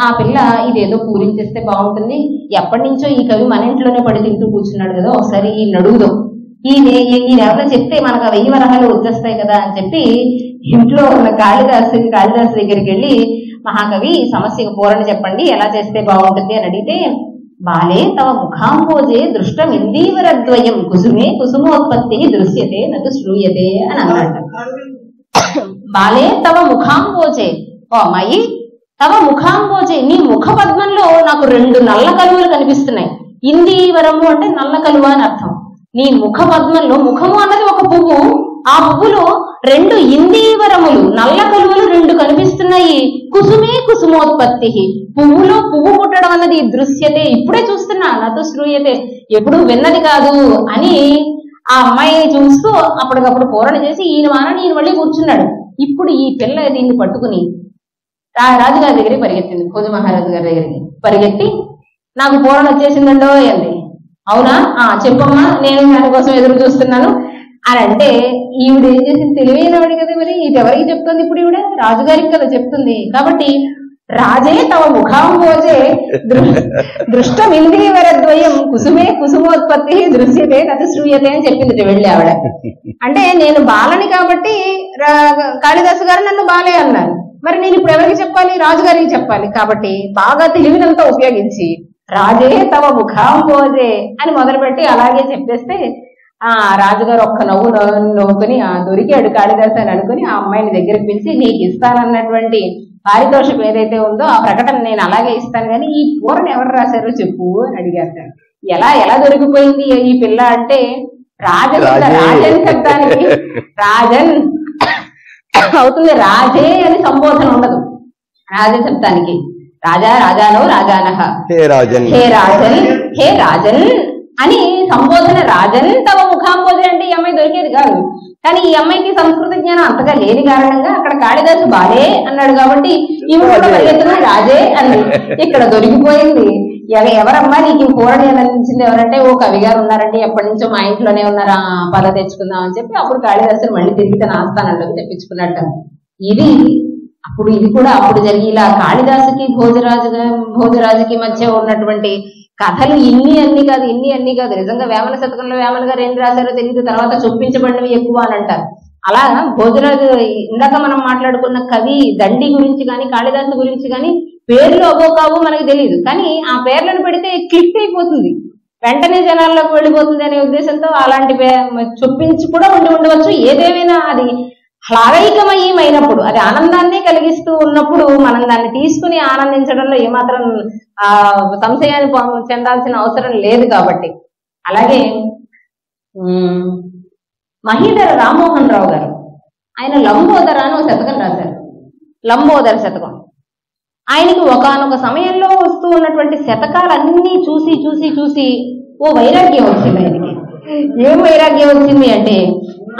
ఆ పిల్ల ఇదేదో పూరించేస్తే బాగుంటుంది, ఎప్పటి నుంచో ఈ కవి మన ఇంట్లోనే పడి తింటూ కూర్చున్నాడు కదా, ఒకసారి ఈ నడుగుదో ఈయన ఎవరైనా చెప్తే మనకు 1000 వరహాలు వచ్చేస్తాయి కదా అని చెప్పి ఇంట్లో ఉన్న కాళిదాసు దగ్గరికి వెళ్ళి, మహాకవి సమస్యకు పూరణ చెప్పండి, ఎలా చేస్తే బాగుంటుంది అని అడిగితే, బాలే తవ ముఖాంబోజే దృష్టమిందీవరద్వయం కుసుమే కుసుమోత్పత్తి దృశ్యతే నతు శ్రూయతే అని అన్నాడు. బాలే తవ ముఖాంబోజే, ఓ అమ్మాయి, తవ ముఖాంబోజే, నీ ముఖ పద్మంలో నాకు 2 నల్ల కలువలు కనిపిస్తున్నాయి. ఇందీవరము అంటే నల్ల కలువ అని అర్థం. నీ ముఖ పద్మంలో, ముఖము అన్నది ఒక పువ్వు, ఆ పువ్వులో 2 ఇందీవరములు నల్ల కలువలు 2 కనిపిస్తున్నాయి. కుసుమే కుసుమోత్పత్తి, పువ్వులో పువ్వు పుట్టడం అన్నది దృశ్యతే, ఇప్పుడే చూస్తున్నా, నాతో శ్రూయతే, ఎప్పుడు విన్నది కాదు అని ఆ అమ్మాయిని చూస్తూ అప్పటికప్పుడు పూరణ చేసి ఈయన మళ్ళీ కూర్చున్నాడు. ఇప్పుడు ఈ పిల్ల దీన్ని పట్టుకుని రాజుగారి దగ్గరికి పరిగెత్తింది. భోజ మహారాజు గారి దగ్గరికి పరిగెత్తి, నాకు పూరణ వచ్చేసిందండో అంది. అవునా, చెప్పమ్మా, నేను దానికోసం ఎదురు చూస్తున్నాను అని అంటే, ఈవిడ ఏం చేసింది? తెలివైనవాడు కదా, మరి ఇది ఎవరికి చెప్తుంది? ఇప్పుడు ఈవిడ రాజుగారికి కదా చెప్తుంది. కాబట్టి రాజే తవ ముఖాంబోజే దృష్టమింద్రియవరద్వయం కుసుమే కుసుమోత్పత్తి దృశ్యతే నతు శ్రూయతే అని చెప్పింది వెళ్ళి ఆవిడ. అంటే నేను బాలని కాబట్టి కాళిదాసు గారు నన్ను బాలే అన్నారు, మరి నేను ఇప్పుడు ఎవరికి చెప్పాలి? రాజుగారికి చెప్పాలి. కాబట్టి బాగా తెలివినంతా ఉపయోగించి రాజే తవ ముఖాంబోజే అని మొదలుపెట్టి అలాగే చెప్పేస్తే రాజుగారు ఒక్క నవ్వుకుని దొరికాడు కాళిదాసు అని అనుకుని ఆ అమ్మాయిని దగ్గరికి పిలిచి, నీకు ఇస్తానన్నటువంటి పారితోషికం ఏదైతే ఉందో ఆ ప్రకటన నేను అలాగే ఇస్తాను, కానీ ఈ పూరణ ఎవరు రాశారో చెప్పు అని అడిగారు. ఎలా దొరికిపోయింది ఈ పిల్ల అంటే, రాజన్ శబ్దానికి రాజన్ అవుతుంది, రాజే అని సంబోధన ఉండదు. రాజ శబ్దానికి రాజా, రాజానో, రాజానహ, హే రాజన్ అని సంబోధన. రాజన్ తవ ముఖాంబోజే అంటే ఈ అమ్మాయి దొరికేది కాదు. కానీ ఈ అమ్మాయికి సంస్కృత జ్ఞానం అంతగా లేని కారణంగా అక్కడ కాళిదాసు బాలే అన్నాడు కాబట్టి ఈమె కూడా పరిగెత్తున రాజే అని ఇక్కడ దొరికిపోయింది. ఎవరమ్మా నీకు పూరణ అందించింది ఎవరంటే, ఓ కవి గారు ఉన్నారండి, ఎప్పటి నుంచో మా ఇంట్లోనే ఉన్నారా, పద తెచ్చుకుందాం అని చెప్పి అప్పుడు కాళిదాసుని మళ్ళీ తిరిగి తన ఆస్థానంలోకి తెప్పించుకున్నట్ట. ఇది కూడా అప్పుడు జరిగి ఇలా కాళిదాసుకి భోజరాజుకి మధ్య ఉన్నటువంటి కథలు ఇన్ని అన్ని కాదు. నిజంగా వేమన శతకంలో వేమన గారు ఏం రాశారో తెలియదు, తర్వాత చొప్పించబడినవి ఎక్కువ అని అంటారు. అలా భోజరాజు ఇందాక మనం మాట్లాడుకున్న కవి దండి గురించి కానీ కాళిదాసు గురించి కానీ పేర్లు అవో కావో మనకు తెలియదు, కానీ ఆ పేర్లను పెడితే క్లిక్ అయిపోతుంది, వెంటనే జనాల్లోకి వెళ్ళిపోతుంది అనే ఉద్దేశంతో అలాంటి చొప్పించి కూడా ఉండవచ్చు. ఏదేమైనా అది హ్లాదైకమయమైనప్పుడు, అది ఆనందాన్ని కలిగిస్తూ ఉన్నప్పుడు మనం దాన్ని తీసుకుని ఆనందించడంలో ఏమాత్రం సంశయాన్ని చెందాల్సిన అవసరం లేదు. కాబట్టి అలాగే మహీధర రామ్మోహన్ రావు గారు ఆయన లంబోదర అని ఒక శతకం రాశారు. లంబోదర శతకం ఆయనకి ఒకానొక సమయంలో వస్తూ ఉన్నటువంటి శతకాలన్నీ చూసి ఓ వైరాగ్యం వచ్చింది ఆయనకి. ఏం వైరాగ్యం వచ్చింది అంటే,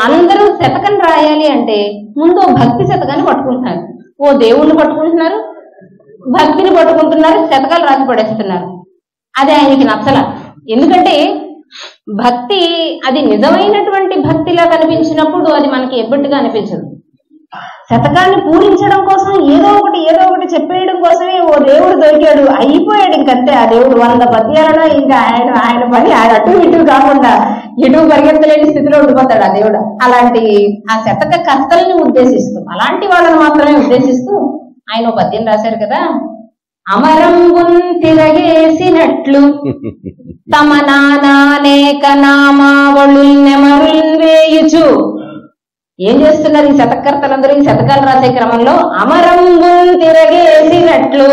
అందరూ శతకం రాయాలి అంటే ముందు భక్తి శతకాన్ని పట్టుకుంటున్నారు. ఓ దేవుణ్ణి పట్టుకుంటున్నారు, భక్తిని పట్టుకుంటున్నారు, శతకాలు రాసి పడేస్తున్నారు. అది ఆయనకి నచ్చల. ఎందుకంటే భక్తి అది నిజమైనటువంటి భక్తిలా కనిపించినప్పుడు అది మనకి ఎబ్బట్టుగా అనిపించదు. శతకాన్ని పూరించడం కోసం ఏదో ఒకటి చెప్పేయడం కోసమే ఓ దేవుడు దొరికాడు, అయిపోయాడు ఇంకంతే. ఆ దేవుడు 100 పద్యాలలో ఇంకా ఆయన పని ఆయన అటు ఇటు కాకుండా ఎటు పరిగెత్తలేని స్థితిలో ఉండిపోతాడు ఆ దేవుడు. అలాంటి ఆ శతక కర్తల్ని ఉద్దేశిస్తూ, అలాంటి వాళ్ళని మాత్రమే ఉద్దేశిస్తూ ఆయన ఓ పద్యం రాశారు కదా, అమరంబున్ తిరగేసినట్లు తమ నానానేక నామావళుల్ నెమరుల్ వేయుచు. ఏం చేస్తున్నారు ఈ శతకర్తలందరూ ఈ శతకాలు రాసే క్రమంలో? అమరంబున్ తిరగేసినట్లు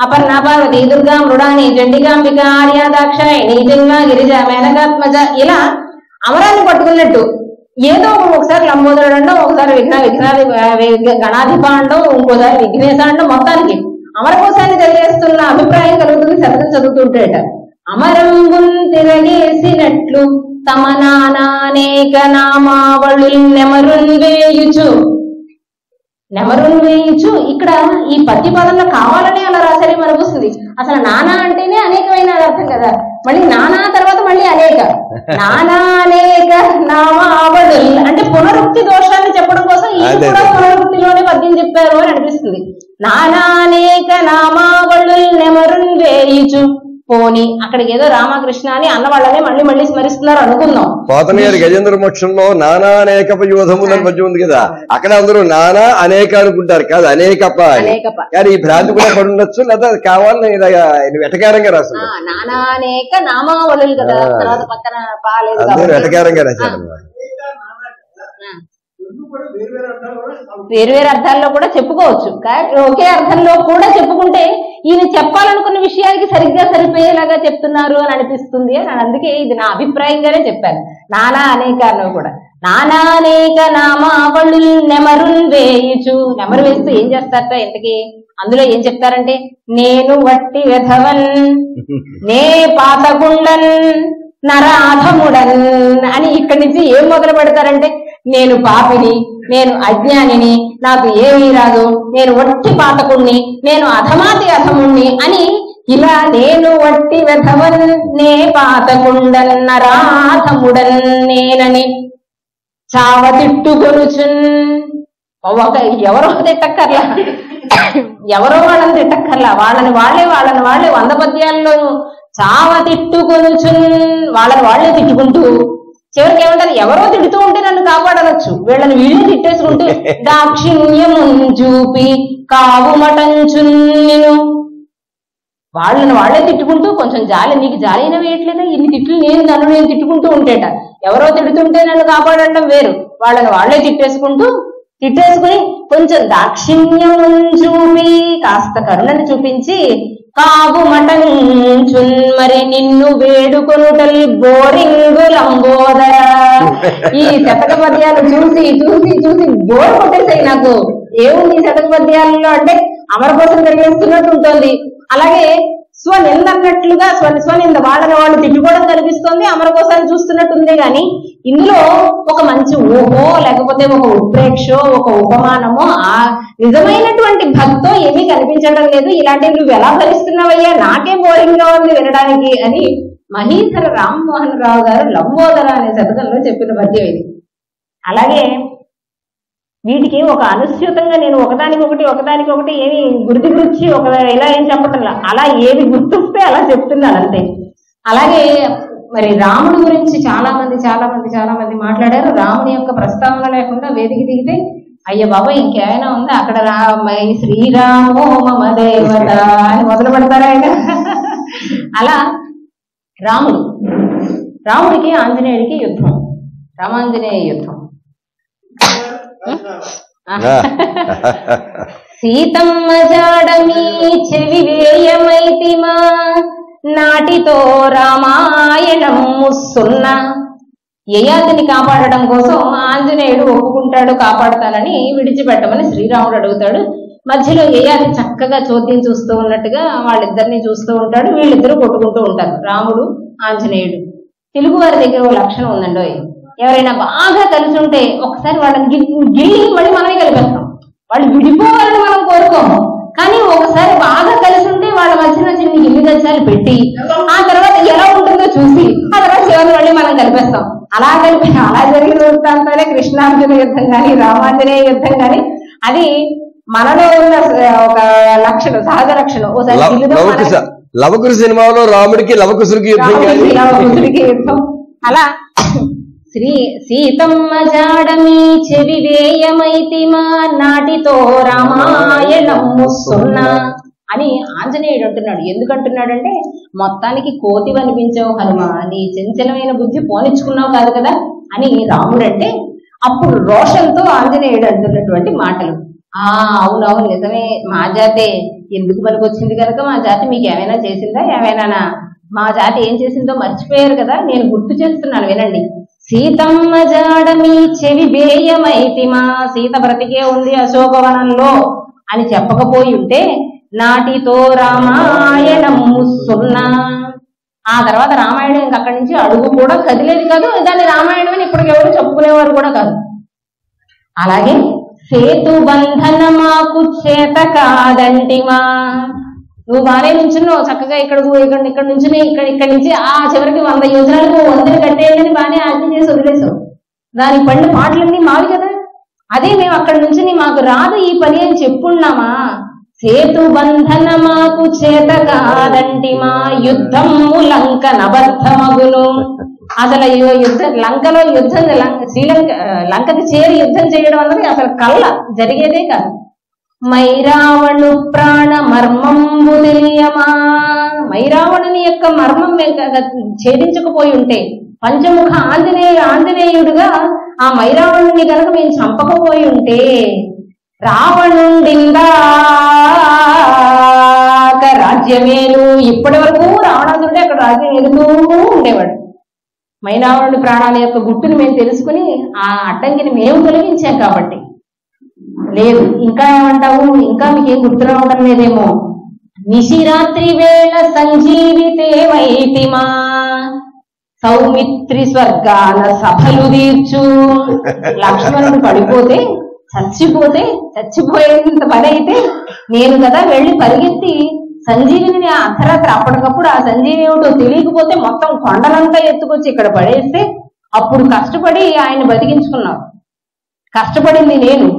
అపర్ణ పార్వతి దుర్గా మృడాని జండికాంబిక ఆర్య దాక్షాయణి జన్మ గిరిజ మేనకాత్మజ ఇలా అమరాన్ని పట్టుకున్నట్టు ఏదో ఒకసారి లంబోదరుడు అండం, ఒకసారి గణాధిప అండం, ఇంకోసారి విఘ్నేశ అండం, మొత్తానికి అమరకోశాన్ని తెలియజేస్తున్న అభిప్రాయం కలుగుతుంది శతకం చదువుతుంటేట. అమరంబున్ తిరగేసినట్లు తమ నానానేక నామావళుల్ నెమరున్ వేయుచు. నెమరున్ వేయుచు ఇక్కడ ఈ పద్య పదంలో కావాలనే అలా రాసరి మనకొస్తుంది. అసలు నానా అంటేనే అనేకమైన అర్థం కదా, మళ్ళీ నానా తర్వాత మళ్ళీ అనేక, నానానేక నామావళుల్ అంటే పునరుక్తి దోషాన్ని చెప్పడం కోసం ఇది కూడా పునరుక్తిలోనే పద్యం చెప్పారు అని అనిపిస్తుంది. నానానేక నామావళుల్ నెమరున్ వేయుచు. పోని అక్కడికి ఏదో రామకృష్ణ అని అన్న వాళ్ళనే మళ్ళీ మళ్ళీ స్మరిస్తున్నారు అనుకుందాం. పోతన గారి గజేంద్ర మోక్షంలో నానా అనేకప యోధములు అని పద్యం ఉంది కదా, అక్కడ అందరూ నానా అనేక అనుకుంటారు, కాదు అనేకప అని. కానీ ఈ భ్రాంతి కూడా పడుండొచ్చు, లేదా కావాలని వెటకారంగా రాస్తారు. నానానేక నామావళులు కదా, తర్వాత పక్కన పాలేదు, అందరూ వెటకారంగా రాశారు. వేరు అర్థాల్లో కూడా చెప్పుకోవచ్చు, ఒకే అర్థంలో కూడా చెప్పుకుంటే ఈయన చెప్పాలనుకున్న విషయానికి సరిగ్గా సరిపోయేలాగా చెప్తున్నారు అని అనిపిస్తుంది అని. అందుకే ఇది నా అభిప్రాయంగానే చెప్పాను. నానా అనేకాల్లో కూడా నానానేక నామావళుల్ నెమరున్ వేయుచు. నెమరు వేస్తూ ఏం చేస్తారట ఇంతకీ? అందులో ఏం చెప్తారంటే, నేను వట్టి వెధవన్, నే పాతగుండన్, నరాధముడన్ అని ఇక్కడి నుంచి ఏం మొదలు పెడతారంటే, నేను పాపిని, నేను అజ్ఞానిని, నాకు ఏమీ రాదు, నేను వట్టి పాతకుణ్ణి, నేను అధమాతి అధముణ్ణి అని ఇలా నేను వట్టి వెధవన్, నే పాతకుండన్, నరాధముడన్ నేనని చావ తిట్టుకొనుచున్. ఎవరో తిట్టక్కర్లా, ఎవరో వాళ్ళని తిట్టక్కర్లా, వాళ్ళని వాళ్ళే 100 పద్యాల్లో చావ తిట్టుకొనుచున్, వాళ్ళని వాళ్ళే తిట్టుకుంటూ చివరికి ఏమంటారు, ఎవరో తిడుతూ ఉంటే నన్ను కాపాడవచ్చు, వీళ్ళని వీళ్ళే తిట్టేసుకుంటూ దాక్షిణ్యమున్ చూపి కావు మటంచున్నిను. వాళ్ళని వాళ్ళే తిట్టుకుంటూ కొంచెం జాలి, నీకు జాలి అయినా వేయట్లేదా, ఇన్ని తిట్లు నేను తిట్టుకుంటూ ఉంటేట. ఎవరో తిడుతుంటే నన్ను కాపాడటం వేరు, వాళ్ళని వాళ్ళే తిట్టేసుకుని కొంచెం దాక్షిణ్యం చూపి కాస్త కరుణని చూపించి కావు మటంచున్ మరి నిన్ను వేడుకొనుటల్ బోరింగు లంబోదర. ఈ శతక పద్యాలు చూసి చూసి చూసి బోర్ కొట్టేసాయి నాకు. ఏముంది ఈ శతక పద్యాలలో అంటే అమర కోసం కలిగిస్తున్నట్టు ఉంటుంది. అలాగే స్వనింద అన్నట్లుగా స్వనింద వాళ్ళని వాళ్ళు తిట్టుకోవడం కనిపిస్తోంది, అమర కోసాన్ని చూస్తున్నట్టుందే గాని ఇందులో ఒక మంచి ఊహో లేకపోతే ఒక ఉత్ప్రేక్షో ఒక ఉపమానమో ఆ నిజమైనటువంటి భక్తో ఏమీ కనిపించడం లేదు. ఇలాంటివి నువ్వు ఎలా భరిస్తున్నావయ్యా, నాకే బోరింగ్ గా ఉంది వినడానికి అని మహీధర రామ్మోహన్ రావు గారు లంబోదర అనే శతకంలో చెప్పిన పద్యం ఇది. అలాగే వీటికి ఒక అనుస్యూతంగా నేను ఒకదానికొకటి ఏమి గుర్చి ఇలా ఏం చెప్పటంలా, అలా ఏది గుర్తొస్తే అలా చెప్తున్నాను అంతే. అలాగే మరి రాముడి గురించి చాలా మంది మాట్లాడారు. రాముని యొక్క ప్రస్తావన లేకుండా వేదిక దిగితే అయ్య బాబా ఇంకేమైనా ఉందా అక్కడ, శ్రీరామో మమ దేవత అని మొదలు పెడతారా ఆయన. అలా రాముడికి ఆంజనేయుడికి యుద్ధం, రామాంజనేయ యుద్ధం. సీతమ్మ జాడమీ చెవి వేయమైతిమా నాటితో రామాయణం ముస్సున్న. యయాతిని కాపాడడం కోసం ఆంజనేయుడు ఒప్పుకుంటాడు, కాపాడతానని విడిచిపెట్టమని శ్రీరాముడు అడుగుతాడు. మధ్యలో యయాతి చక్కగా చోద్యం చూస్తూ ఉన్నట్టుగా వాళ్ళిద్దరిని చూస్తూ ఉంటాడు. వీళ్ళిద్దరూ కొట్టుకుంటూ ఉంటారు, రాముడు ఆంజనేయుడు. తెలుగు వారి దగ్గర ఓ లక్షణం ఉందండి, ఎవరైనా బాగా కలిసి ఉంటే ఒకసారి వాళ్ళని గిల్లి మళ్ళీ మనమే కలిపేస్తాం. వాళ్ళు విడిపోవాలని మనం కోరుకోము, కానీ ఒకసారి బాగా కలిసి ఉంటే వాళ్ళ మధ్యన చిన్న ఇల్లు గచ్చాలు పెట్టి ఆ తర్వాత ఎలా ఉంటుందో చూసి ఆ తర్వాత చివరి మళ్ళీ మనం కలిపేస్తాం. అలా జరిగిన వృత్తాంతాలే కృష్ణార్జున యుద్ధం కానీ రామాంజనేయ యుద్ధం కానీ. అది మనలో ఉన్న ఒక లక్షణం, సహజ లక్షణం. ఒకసారి లవకుశ సినిమాలో రాముడికి లవకుశుడికి యుద్ధం అలా సీతమ్మ జాడమి చెవి వేయమైతిమా నాటితో రామాయణము సున్నా అని ఆంజనేయుడు అంటున్నాడు. ఎందుకంటున్నాడంటే మొత్తానికి కోతి అనిపించావు హనుమ, నీ చంచలమైన బుద్ధి పోనిచ్చుకున్నావు కాదు కదా అని రాముడు అంటే, అప్పుడు రోషంతో ఆంజనేయుడు అంటున్నటువంటి మాటలు. అవునవును నిజమే, మా జాతే ఎందుకు పనికొచ్చింది కనుక మా జాతి మీకు ఏమైనా చేసిందా? ఏమైనా మా జాతి ఏం చేసిందో మర్చిపోయారు కదా, నేను గుర్తు చేస్తున్నాను వినండి. సీతమ్మ జాడమి చెవి బేయమైతిమా, సీత బ్రతికే ఉంది అశోకవనంలో అని చెప్పకపోయి ఉంటే నాటితో రామాయణము సున్నా. ఆ తర్వాత రామాయణం ఇంక అక్కడి నుంచి అడుగు కూడా కదిలేదు కాదు, దాన్ని రామాయణం అని ఇప్పటికి ఎవరు చెప్పుకునేవారు కూడా కాదు. అలాగే సేతు బంధన మాకు చేత కాదంటిమా, నువ్వు బానే నుంచున్నావు చక్కగా ఇక్కడ నుంచి ఇక్కడి నుంచి ఆ చివరికి 100 యోజనాలకు 100 కట్టేయాలని బానే ఆజ్ఞ చేసి వదిలేసావు. దానికి పడిన పాటలన్నీ మావి కదా, అదే మేము అక్కడి నుంచి మాకు రాదు ఈ పని అని చెప్పున్నామా. సేతు బంధన మాకు చేత కాదంటిమా యుద్ధము లంక నబద్ధమగును. అసలు లంకలో యుద్ధం లంకకి చేరి యుద్ధం చేయడం అన్నది అసలు కళ్ళ జరిగేదే కాదు. మైరావణు ప్రాణ మర్మంబు తెలియమా, మైరావణుని యొక్క మర్మం ఛేదించకపోయి ఉంటే, పంచముఖ ఆంజనేయుడుగా ఆ మైరావణుని కనుక మేము చంపకపోయి ఉంటే, రావణుండిందాక రాజ్యమేలు, ఇప్పటి వరకు రావణాసురుడే అక్కడ రాజ్యం ఎదుగుతూ ఉండేవాడు. మైరావణుడి ప్రాణాల యొక్క గుట్టుని మేము తెలుసుకుని ఆ అడ్డంకిని మేము తొలగించాం కాబట్టి. లేదు ఇంకా ఏమంటావు, ఇంకా మీకేం గుర్తు రావడం లేదేమో. నిశిరాత్రి వేళ సంజీవితేమైతిమా, సౌమిత్రి స్వర్గాన సభలు తీర్చు. లక్ష్మణుడు పడిపోతే చచ్చిపోయేంత పని అయితే నేను కదా వెళ్ళి పరిగెత్తి సంజీవిని అర్ధరాత్రి అప్పటికప్పుడు ఆ సంజీవి ఏమిటో తెలియకపోతే మొత్తం కొండలంతా ఎత్తుకొచ్చి ఇక్కడ పడేస్తే అప్పుడు కష్టపడి ఆయన బతికించుకున్నావు. కష్టపడింది నేను.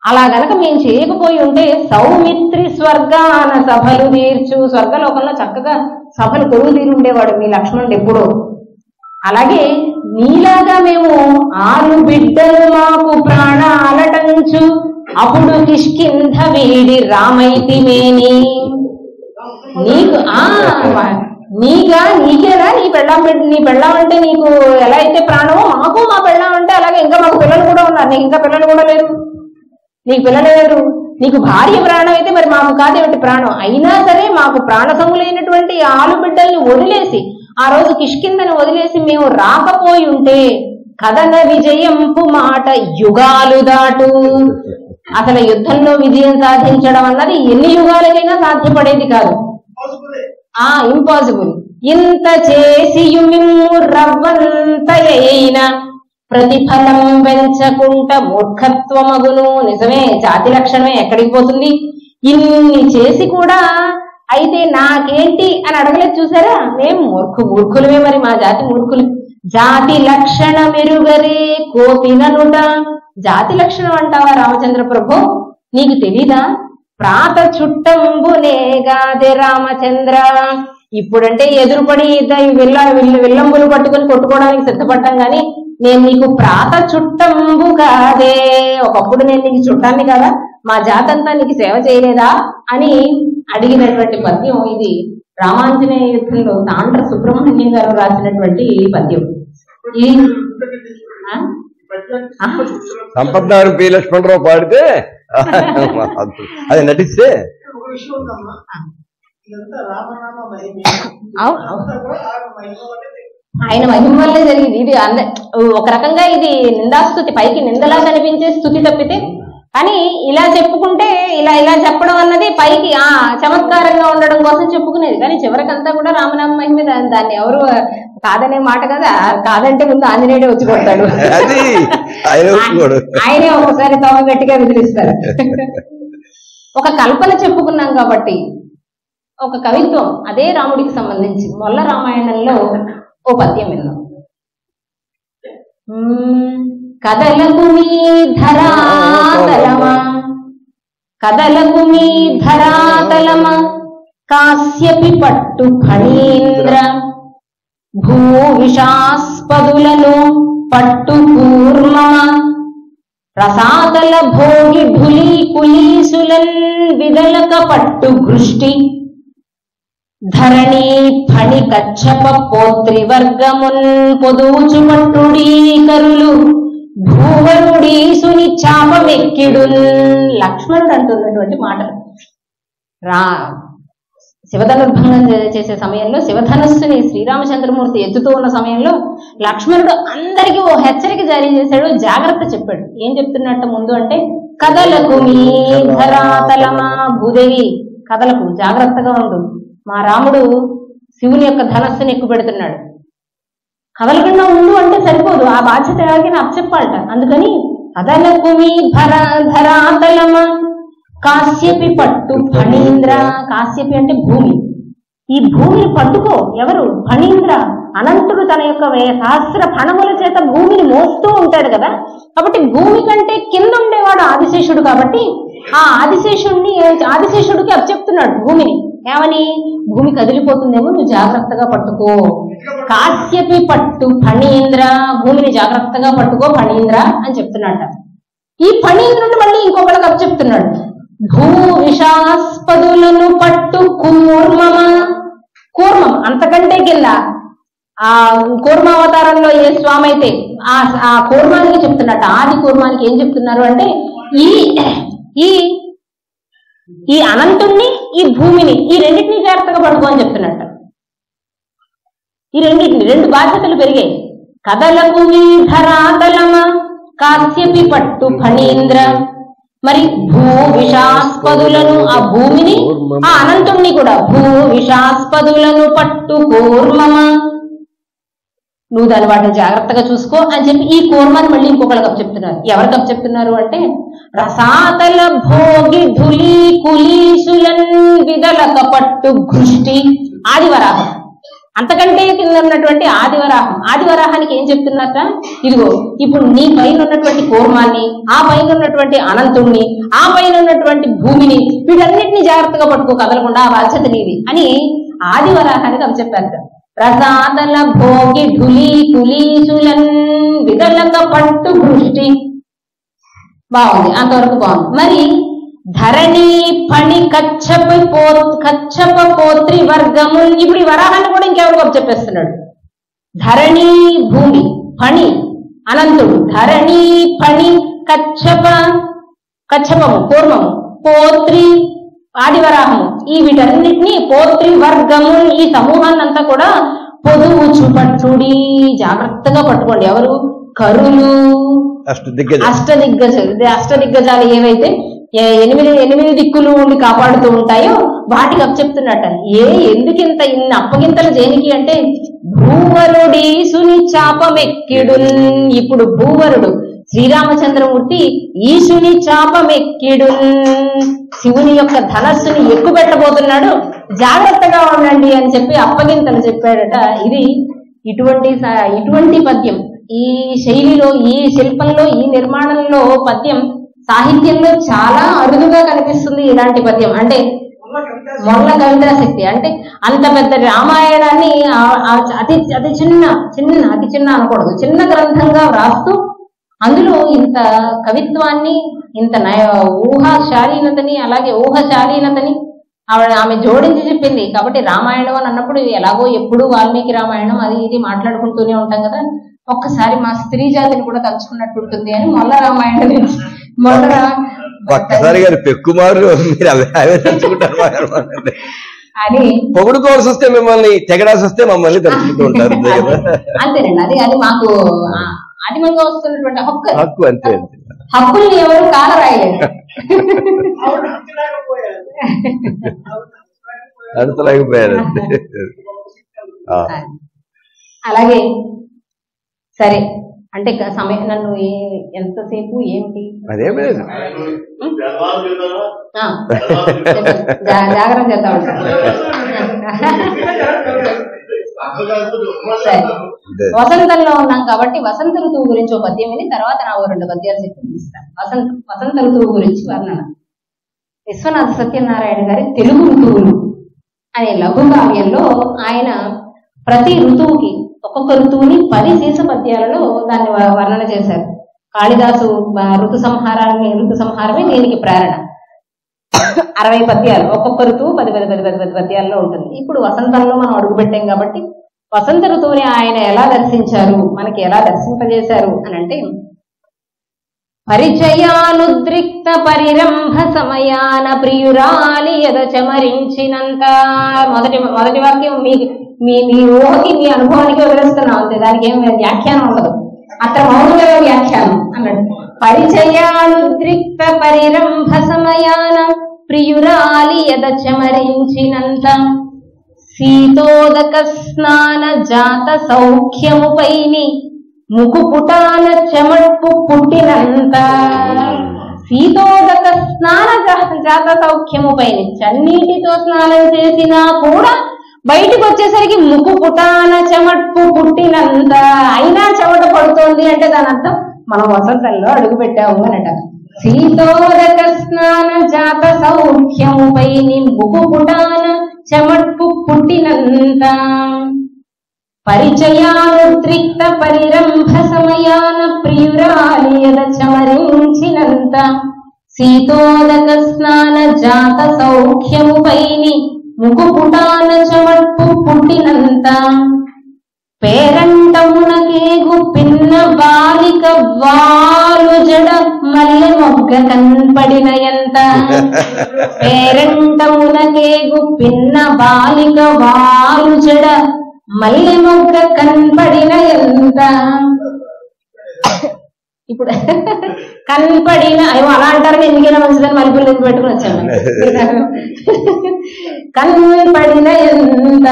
అలా గనక మేము చేయకపోయి ఉంటే సౌమిత్రి స్వర్గాన సభలు తీర్చు, స్వర్గలోకంలో చక్కగా సభలు కొడుకు తీరి ఉండేవాడు మీ లక్ష్మణుడు ఎప్పుడో. అలాగే నీలాగా మేము 6 బిడ్డలు మాకు ప్రాణాలటంచు అప్పుడు కిష్కింధ వీడి రామైతిమేని. నీకేనా నీ పెళ్ళాం అంటే నీకు ఎలా అయితే ప్రాణమో మాకు మా పెళ్ళాం అంటే అలాగే. ఇంకా మాకు పిల్లలు కూడా ఉన్నారు, నీకు ఇంకా పిల్లలు కూడా లేరు, నీకు పిల్లలు లేరు. నీకు భార్య ప్రాణం అయితే మరి మాకు కాదేమిటి ప్రాణం? అయినా సరే మాకు ప్రాణసములైనటువంటి 6 బిడ్డల్ని వదిలేసి ఆ రోజు కిష్కిందని వదిలేసి మేము రాకపోయి ఉంటే కథన విజయంపు మాట యుగాలు దాటు. అసలు యుద్ధంలో విజయం సాధించడం అన్నది ఎన్ని యుగాలకైనా సాధ్యపడేది కాదు, ఇంపాసిబుల్. ఇంత చేసి మిమ్ము రవ్వంతయైన ప్రతిఫలం పెంచకుంట మూర్ఖత్వమగును. నిజమే, జాతి లక్షణమే ఎక్కడికి పోతుంది? ఇన్ని చేసి కూడా అయితే నాకేంటి అని అడగలేదు చూసారా? మేము మూర్ఖులమే, మరి మా జాతి మూర్ఖులు. జాతి లక్షణ మెరుగరే కోపిననుట. జాతి లక్షణం అంటావా రామచంద్ర ప్రభు? నీకు తెలీదా? ప్రాత చుట్టంబునేగాదే రామచంద్ర. ఇప్పుడంటే ఎదురుపడి విల్లంబులు పట్టుకుని కొట్టుకోవడానికి సిద్ధపడ్డాం గాని నేను నీకు ప్రాత చుట్టంబు కాదే. ఒకప్పుడు నేను నీకు చుట్టాన్ని కదా, మా జాతంతా నీకు సేవ చేయలేదా అని అడిగినటువంటి పద్యం ఇది. రామాంజనేయ యుద్ధంలో తాండ్ర సుబ్రహ్మణ్యం గారు రాసినటువంటి పద్యం. ఈ సంపద్నారు పి లక్ష్మణరావు పాడితే అది నటిస్తే ఆయన మహిమ వల్లే జరిగింది ఇది. ఒక రకంగా ఇది నిందాస్తుతి, పైకి నిందలా కనిపించే స్థుతి తప్పితే కానీ ఇలా చెప్పుకుంటే ఇలా చెప్పడం అన్నది పైకి చమత్కారంగా ఉండడం కోసం చెప్పుకునేది. కానీ చివరికంతా కూడా రామనామ మహిమ. దాన్ని ఎవరు కాదనే మాట కదా. కాదంటే ముందు ఆంజనేయుడే వచ్చి కొడతాడు. ఆయనే ఒకసారి తోమ గట్టిగా విదిలిస్తారు. ఒక కల్పన చెప్పుకున్నాం కాబట్టి ఒక కవిత్వం అదే రాముడికి సంబంధించి మొల్ల రామాయణంలో ఓ పద్యం విన్నాం. కదలకు మీ ధరాతలమా, కదలకు మీ ధరాతలమా, కాశ్యపి పట్టు ఫణీంద్ర, భూవిషాస్పదులను పట్టు కూర్మమ, రసాతల భోగి ఢులీ కులీసులన్ విదలక పట్టు ఘృష్టి, ధరణి ఫణి కచ్చప పోత్రివర్గమున్ పొదూచు పట్టుడీ కరులు, భూవరుడీసుని చాపమెక్కిడు. లక్ష్మణుడు అంటున్నటువంటి మాటలు. శివధనుర్భంగం చేసే సమయంలో శివధనుస్సుని శ్రీరామచంద్రమూర్తి ఎత్తుతూ ఉన్న సమయంలో లక్ష్మణుడు అందరికీ ఓ హెచ్చరిక జారీ చేశాడు, జాగ్రత్త చెప్పాడు. ఏం చెప్తున్నట్టు ముందు అంటే, కదలకు మీ ధరాతలమా, భూదేవి కదలకు, జాగ్రత్తగా ఉండు. మా రాముడు శివుని యొక్క ధనస్సుని ఎక్కువ పెడుతున్నాడు, కదలకుండా ఉండు అంటే సరిపోదు, ఆ బాధ్యత ఎవరికి అప్పచెప్పాలట. అందుకని కదలకు మీ ధరాతలమా, కాశ్యపి పట్టు ఫణీంద్ర. కాశ్యపి అంటే భూమి. ఈ భూమిని పట్టుకో. ఎవరు? ఫణీంద్ర. అనంతుడు తన యొక్క సహస్ర ఫణముల చేత భూమిని మోస్తూ ఉంటాడు కదా. కాబట్టి భూమి కంటే కింద ఉండేవాడు ఆదిశేషుడు. కాబట్టి ఆ ఆదిశేషుడికి అప్పచెప్తున్నాడు భూమిని. ఏమని? భూమి కదిలిపోతుందేమో, నువ్వు జాగ్రత్తగా పట్టుకో. కాశ్యపి పట్టు ఫణీంద్ర, భూమిని జాగ్రత్తగా పట్టుకో ఫణీంద్ర అని చెప్తున్నాడు. ఈ ఫణీంద్రుడు మళ్ళీ ఇంకొకళ్ళకి అప్పచెప్తున్నాడు. భూ విషాస్పదులను పట్టు కూర్మమ. కూర్మం అంతకంటే కింద ఆ కూర్మావతారంలో ఏ స్వామి అయితే ఆ కూర్మానికి చెప్తున్నట్ట. ఆది కూర్మానికి ఏం చెప్తున్నారు అంటే, ఈ అనంతుణ్ణి, ఈ భూమిని, ఈ రెండింటినీ జాగ్రత్తగా పట్టుకో అని చెప్తున్నట్ట. ఈ రెండు బాధ్యతలు పెరిగాయి. కదలకు మీ ధరాతలమ, కాశ్యపి పట్టు ఫణీంద్ర. మరి భూ విషాస్పదులను, ఆ భూమిని, ఆ అనంతుణ్ణి కూడా, భూ విషాస్పదులను పట్టు కూర్మమ, నువ్వు దాని వాటిని జాగ్రత్తగా చూసుకో అని చెప్పి ఈ కూర్మాన్ని మళ్ళీ ఇంకొకళ్ళకి అప్పచెప్తున్నారు. ఎవరికి అప్పచెప్తున్నారు అంటే, రసాతల భోగి ధులీ కులీసులన్ విదలక పట్టు ఘృష్టి. ఆదివరాహం, అంతకంటే కింద ఉన్నటువంటి ఆదివరాహం. ఆదివరాహానికి ఏం చెప్తున్నట్ట? ఇదిగో ఇప్పుడు నీ పైన ఉన్నటువంటి కూర్మాన్ని, ఆ పైన ఉన్నటువంటి అనంతుణ్ణి, ఆ పైన ఉన్నటువంటి భూమిని, వీటన్నిటిని జాగ్రత్తగా పట్టుకో, కదలకుండా, ఆ బాధ్యత నీది అని ఆదివరాహానికి అవి చెప్పారు. రసాతల భోగి ఢులీ కులీసులన్ విదలక పట్టు ఘృష్టి. బాగుంది, అంతవరకు బాగుంది. మరి ధరణి ఫణి కచ్చప పోత్రి వర్గము. ఇప్పుడు ఈ వరాహాన్ని కూడా ఇంకెవరికి చెప్పేస్తున్నాడు. ధరణి భూమి, ఫణి అనంతుడు, ధరణి ఫణి కచ్చపము కూర్మము, పోత్రి ఆదివరాహము, ఈ వీటన్నిటినీ పోత్రి వర్గము, ఈ సమూహాన్ని అంతా కూడా పొదువు చూపట్టుడి, జాగ్రత్తగా పట్టుకోండి. ఎవరు? కరులు, అష్టదిగ్గజాలు ఏవైతే ఎనిమిది దిక్కులు ఉండి కాపాడుతూ ఉంటాయో వాటికి అప్పచెప్తున్నట్ట. ఎందుకింత ఇన్ని అప్పగింతలు దేనికి అంటే, భూవరుడీసుని చాపమెక్కిడు. ఇప్పుడు భూవరుడు శ్రీరామచంద్రమూర్తి ఈశుని చాపమెక్కిడు, శివుని యొక్క ధనస్సుని ఎక్కుపెట్టబోతున్నాడు, జాగ్రత్తగా ఉండండి అని చెప్పి అప్పగింతలు చెప్పాడట. ఇది ఇటువంటి పద్యం ఈ శైలిలో, ఈ శిల్పంలో, ఈ నిర్మాణంలో పద్యం సాహిత్యంలో చాలా అరుదుగా కనిపిస్తుంది. ఇలాంటి పద్యం అంటే మొల్ల కవితాశక్తి. అంటే అంత పెద్ద రామాయణాన్ని అతి చిన్న అనకూడదు, చిన్న గ్రంథంగా వ్రాస్తూ అందులో ఇంత కవిత్వాన్ని, ఇంత ఊహాశాలీనతని, అలాగే ఊహశాలీనతని ఆమె జోడించి చెప్పింది. కాబట్టి రామాయణం అని అన్నప్పుడు ఎలాగో ఎప్పుడు వాల్మీకి రామాయణం అది ఇది మాట్లాడుకుంటూనే ఉంటాం కదా, ఒక్కసారి మా స్త్రీ జాతిని కూడా తలుచుకున్నట్టు ఉంటుంది అని మొల్ల రామాయణం ఒక్కసారి గారు పెక్కుమారు అని పొగుడుకోవాల్సి వస్తే మిమ్మల్ని, తెగడాల్సి వస్తే మమ్మల్ని తలుచుకుంటూ ఉంటారు. అంతేనండి, అది మాకు ఆదిమంగా వస్తున్నటువంటి హక్కు. అంతే. హక్కుల్ని ఎవరు కాలరాయలేదు. అడతలేకపోయారు. అలాగే సరే అంటే సమయం నన్ను ఎంతసేపు ఏమిటి అదేం లేదు, జాగ్రత్త చేద్దాం. సరే, వసంతంలో ఉన్నాం కాబట్టి వసంత ఋతువు గురించి ఒక పద్యం విని తర్వాత నా 2 పద్యాలు చెప్పిస్తాను. వసంత ఋతువు గురించి వర్ణన. విశ్వనాథ సత్యనారాయణ గారి తెలుగు ఋతువులు అనే లఘు కావ్యంలో ఆయన ప్రతి ఋతువుకి ఒక్కొక్క ఋతువుని 10 శీర్ష పద్యాలలో దాన్ని వర్ణన చేశారు. కాళిదాసు ఋతు సంహారమే దీనికి ప్రేరణ. 60 పద్యాలు, ఒక్కొక్క ఋతువు 10 పద్యాల్లో ఉంటుంది. ఇప్పుడు వసంతంలో మనం అడుగుపెట్టాం కాబట్టి వసంత ఋతువుని ఆయన ఎలా దర్శించారు, మనకి ఎలా దర్శింపజేశారు అని అంటే, పరిచయానుద్రిక్త పరిరంభ సమయాన ప్రియురాలి ఎదచమరించినంత. మొదటి వాక్యం మీ ఊహకి మీ అనుభవానికి వదిలేస్తున్నాం అంతే, దానికి ఏం వ్యాఖ్యానం ఉండదు. అక్కడ మౌలిక వ్యాఖ్యానం అన్నాడు. పరిచయానుద్రిక్త పరిరంభ సమయాన ప్రియురాలి ఎదచమరించినంత శీతోదక స్నాన జాత సౌఖ్యముపైని ముకుపుటాన చెమట్పు పుట్టినంత. శీతోదక స్నాన జాత సౌఖ్యముపైని చన్నీటితో స్నానం చేసినా కూడా బయటకు వచ్చేసరికి ముకుపుటాన చెమట్పు పుట్టినంత. అయినా చెమట పడుతోంది అంటే దాని అర్థం మనం వసంతంలో అడుగు పెట్టాము అనట. శీతోదక స్నాన జాత సౌఖ్యముపైని ముకుపుటాన చెమట్పు పుట్టినంత. పరిచయానుద్రిక్త పరిరంభ సమయాన ప్రియురాలి ఎదచమరించినంత శీతోదక స్నాన జాత సౌఖ్యముపైని ముకుపుటాన చెమట్పు పుట్టినంత. పేరంటమునకేగు పిన్న బాలిక వాలు జడ మల్లె మొగ్గ కనపడిన ఎంత. పేరంటమునకేగు పిన్న బాలిక వాలు జడ మల్లె మొగ్గ కనపడిన ఎంత. ఇప్పుడు కనపడిన అయ్యో అలా అంటారు, ఎందుకైనా మంచిదని మల్లెపూలు ఎందుకు పెట్టుకుని వచ్చాను. కనపడిన ఎంత.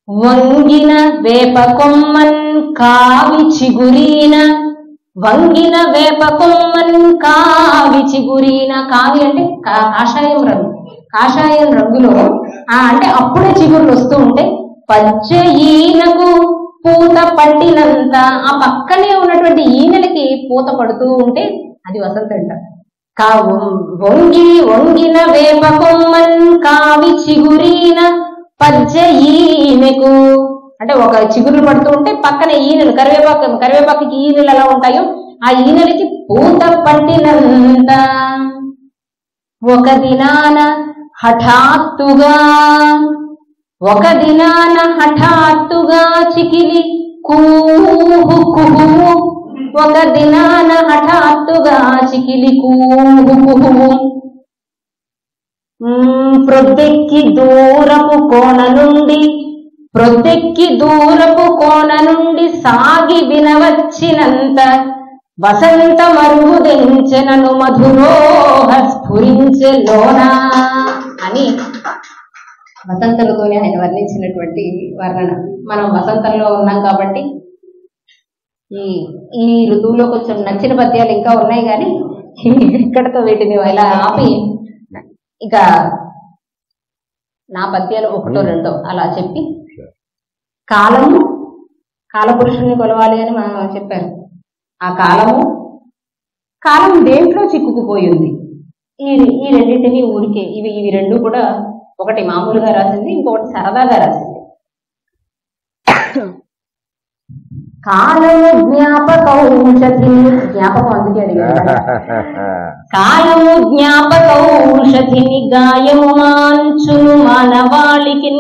వంగిన వేప కొమ్మన్ కావి చిగురీన. వంగిన వేప కొమ్మన్ కావి చిగురీన. కావి అంటే కాషాయం రంగు. కాషాయం రంగులో అంటే అప్పుడే చిగురులు వస్తూ ఉంటే పచ్చ ఈనకు పూత పట్టినంత. ఆ పక్కనే ఉన్నటువంటి ఈనెలకి పూత పడుతూ ఉంటే అది వసంతం అంట. వంగిన వేప కొమ్మన్ కావి చిగురీన పచ్చ ఈనెకు అంటే ఒక చిగురులు పడుతూ ఉంటే పక్కన ఈనెలు, కరివేపాకుకి ఈనెలు ఎలా ఉంటాయో ఆ ఈనెలకి పూత పట్టినంత. ఒక దినాన హఠాత్తుగా చికిలి కూహు కుహు. ఒక దినాన హఠాత్తుగా చికిలి కూహు కుహు. ప్రొద్దెక్కి దూరపు కోన నుండి సాగి వినవచ్చినంత వసంత మరుగుదెంచెనను మధురోహ స్ఫురించే లోనా అని వసంతలతోనే ఆయన వర్ణించినటువంటి వర్ణన. మనం వసంతంలో ఉన్నాం కాబట్టి ఈ ఋతువులో కొంచెం నచ్చిన పద్యాలు ఇంకా ఉన్నాయి, కానీ ఇక్కడతో వీటిని ఇలా ఆపి ఇక నా పద్యాలు 1, 2 అలా చెప్పి కాలపురుషుణ్ణి కొలవాలి అని మనం చెప్పారు. ఆ కాలం దేంట్లో చిక్కుకుపోయింది. ఈ రెండింటిని ఊరికే ఇవి రెండు కూడా, ఒకటి మామూలుగా రాసింది, ఇంకొకటి సరదాగా రాసింది. కాలము జ్ఞాపకౌషధిని, జ్ఞాపకం అందుకే అడిగాడు. కాలము జ్ఞాపకౌషధిని గాయము మాంచును మానవాళికి.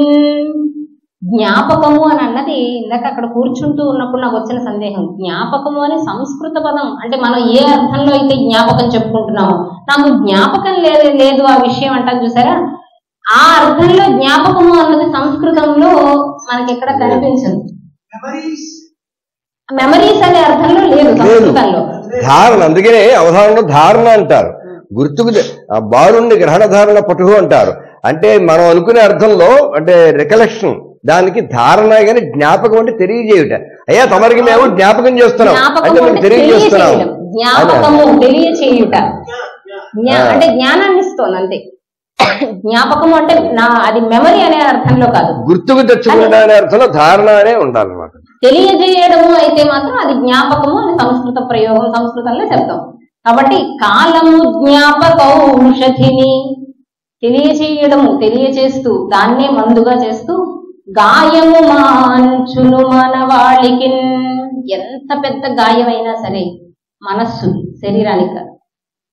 జ్ఞాపకము అని అన్నది ఇందాక అక్కడ కూర్చుంటూ ఉన్నప్పుడు నాకు వచ్చిన సందేహం. జ్ఞాపకము అని సంస్కృత పదం, అంటే మనం ఏ అర్థంలో అయితే జ్ఞాపకం చెప్పుకుంటున్నామో, నాకు జ్ఞాపకం లేదు ఆ విషయం అంటాను చూసారా, ఆ అర్థంలో జ్ఞాపకము అన్నది సంస్కృతంలో మనకి ఎక్కడ కనిపించదు. మెమరీస్ అనే అర్థంలో లేదు సంస్కృతంలో. ధారణ, అందుకనే అవధానంలో ధారణ అంటారు. గుర్తుకు బాలుండి గ్రహణ ధారణ పటువు అంటారు. అంటే మనం అనుకునే అర్థంలో అంటే రికలెక్షన్, దానికి ధారణ కానీ జ్ఞాపకం అంటే తెలియజేయుట. అయ్యా తమరికి మేము జ్ఞాపకం చేస్తున్నాం అంటే మేము తెలియజేస్తున్నాం. జ్ఞాపకము తెలియచేయుట అంటే జ్ఞానాన్ని ఇస్తోంది అంతే. జ్ఞాపకము అంటే అది మెమరీ అనే అర్థంలో కాదు, గుర్తుకు తెచ్చుకుంటా అనే అర్థంలో ధారణ అనే ఉండాలన్నమాట. తెలియజేయడము అయితే మాత్రం అది జ్ఞాపకము అని సంస్కృత ప్రయోగం, సంస్కృతంలో చెప్తాం. కాబట్టి కాలము జ్ఞాపకౌషధిని తెలియచేయడము, తెలియచేస్తూ దాన్నే మందుగా చేస్తూ గాయము మాంచును మనవాళికి. ఎంత పెద్ద గాయమైనా సరే మనస్సు, శరీరానికి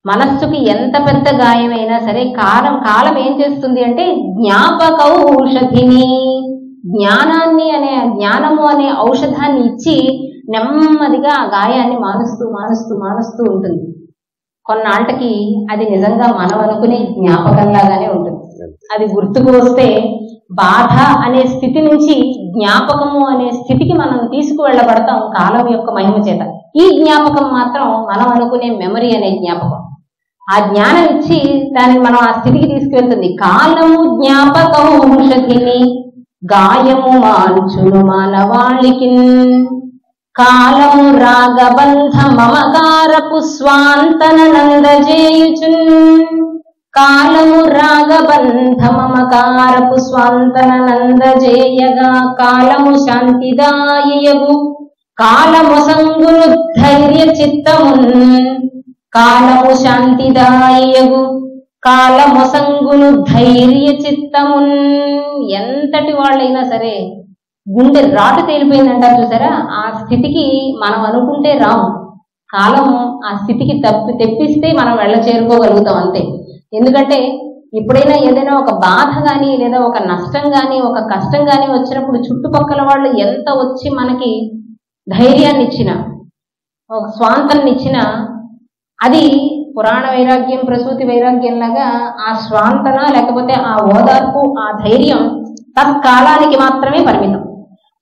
మనస్సుకి ఎంత పెద్ద గాయమైనా సరే కాలం ఏం చేస్తుంది అంటే జ్ఞాపకౌషధిని, జ్ఞానము అనే ఔషధాన్ని ఇచ్చి నెమ్మదిగా ఆ గాయాన్ని మానుస్తూ మానుస్తూ మానుస్తూ ఉంటుంది. కొన్నాళ్ళకి అది నిజంగా మనం అనుకునే జ్ఞాపకంలాగానే ఉంటుంది. అది గుర్తుకు వస్తే బాధ అనే స్థితి నుంచి జ్ఞాపకము అనే స్థితికి మనం తీసుకువెళ్ళబడతాం కాలం యొక్క మహిమ చేత. ఈ జ్ఞాపకం మాత్రం మనం అనుకునే మెమరీ అనే జ్ఞాపకం. ఆ జ్ఞానం ఇచ్చి దాన్ని మనం ఆ స్థితికి తీసుకువెళ్తుంది. కాలము జ్ఞాపకౌషధిని గాయము మాంచును మానవాళికి. కాలము రాగబంధ మమకారపు స్వాంతన నందజేయుచున్. కాలము రాగబంధ మమకారపు స్వాంతన నందజేయగా కాలము శాంతిదాయగు కాలమొసంగును ధైర్య చిత్తమున్. కాలము శాంతిదాయగు కాలమొసంగును ధైర్య చిత్తమున్. ఎంతటి వాళ్ళైనా సరే గుండె రాటు తేలిపోయిందంటారు చూసారా, ఆ స్థితికి మనం అనుకుంటే రాము. కాలం ఆ స్థితికి తెప్పిస్తే మనం చేరుకోగలుగుతాం అంతే. ఎందుకంటే ఎప్పుడైనా ఏదైనా ఒక బాధ కానీ లేదా ఒక నష్టం కానీ ఒక కష్టం కానీ వచ్చినప్పుడు చుట్టుపక్కల వాళ్ళు ఎంత వచ్చి మనకి ధైర్యాన్ని ఇచ్చినా ఒక స్వాంతాన్ని ఇచ్చినా అది పురాణ వైరాగ్యం ప్రసూతి వైరాగ్యం లాగా ఆ స్వాంతన లేకపోతే ఆ ఓదార్పు ఆ ధైర్యం తత్కాలానికి మాత్రమే పరిమితం.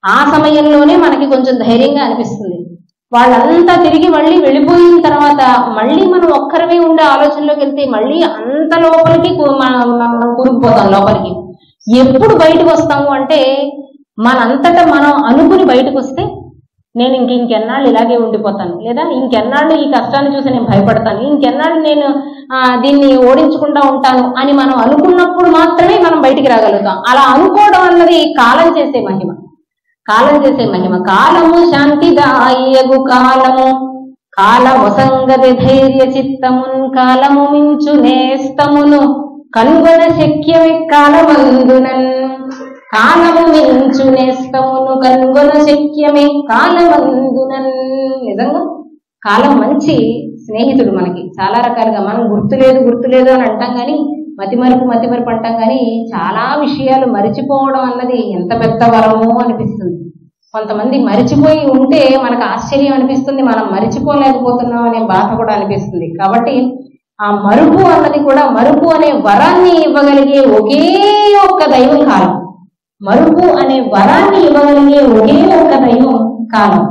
ఆ సమయంలోనే మనకి కొంచెం ధైర్యంగా అనిపిస్తుంది. వాళ్ళంతా తిరిగి మళ్ళీ వెళ్ళిపోయిన తర్వాత మళ్ళీ మనం ఒక్కరమే ఉండే ఆలోచనలోకి వెళ్తే మళ్ళీ అంత లోపలికి మనం కూరుకుపోతాం. లోపలికి ఎప్పుడు బయటకు వస్తాము అంటే మనంతటా మనం అనుకుని బయటకు వస్తే నేను ఇంకెన్నాళ్ళు ఇలాగే ఉండిపోతాను, లేదా ఇంకెన్నాళ్ళు ఈ కష్టాన్ని చూసి నేను భయపడతాను, ఇంకెన్నాళ్ళు నేను దీన్ని ఓడించుకుంటా ఉంటాను అని మనం అనుకున్నప్పుడు మాత్రమే మనం బయటికి రాగలుగుతాం. అలా అనుకోవడం అన్నది కాలం చేసే మహిమ. కాలం చేసే మహిమ. కాలము శాంతిదాయగు కాలము కాలమొసంగది ధైర్య చిత్తమున్. కాలము మించు నేస్తమును కనుగొన శక్యమే కాలమందునన్. కాలము మించు నేస్తమును కనుగొన శక్యమే కాలమందునన్. నిజంగా కాలం మంచి స్నేహితుడు మనకి చాలా రకాలుగా. మనం గుర్తులేదు అని అంటాం కానీ మతిమరుపు అంటాం కానీ చాలా విషయాలు మరిచిపోవడం అన్నది ఎంత పెద్ద వరమో అనిపిస్తుంది. కొంతమంది మరిచిపోయి ఉంటే మనకు ఆశ్చర్యం అనిపిస్తుంది, మనం మరిచిపోలేకపోతున్నాం అనే బాధ కూడా అనిపిస్తుంది. కాబట్టి ఆ మరుపు అన్నది కూడా, మరుపు అనే వరాన్ని ఇవ్వగలిగే ఒకే ఒక్క దైవం కాలం. మరుపు అనే వరాన్ని ఇవ్వగలిగే ఒకే ఒక్క దైవం కాలం.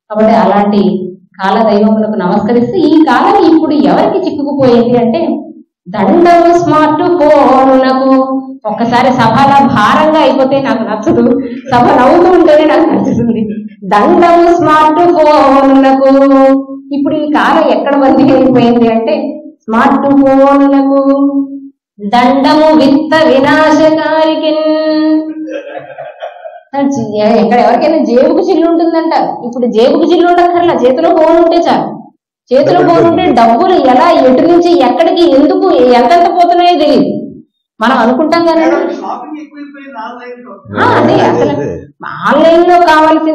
కాబట్టి అలాంటి కాల దైవములకు నమస్కరిస్తూ ఈ కాలం ఇప్పుడు ఎవరికి చిక్కుకుపోయింది అంటే దండము స్మార్ట్ ఫోన్లకు. ఒక్కసారి సభ అలా భారంగా అయిపోతే నాకు నచ్చదు, సభ నవ్వుతూ ఉంటేనే నాకు నచ్చుతుంది. దండము స్మార్ట్ ఫోన్లకు. ఇప్పుడు ఈ కాలం ఎక్కడ బందీ అయిపోయింది అంటే స్మార్ట్ ఫోన్లకు. దండము విత్త వినాశకారికి. ఎక్కడ ఎవరికైనా జేబుకు చిల్లు ఉంటుందంట, ఇప్పుడు జేబుకు చిల్లు ఉండక్కర్లా, చేతిలో ఫోన్ ఉంటే చాలు. చేతిలో ఫోన్ ఉంటే డబ్బులు ఎలా ఎటు నుంచి ఎక్కడికి ఎందుకు ఎంతెంత పోతున్నాయో తెలియదు. మనం అనుకుంటాం కానీ అదే అసలు ఆన్లైన్ లో కావాల్సింది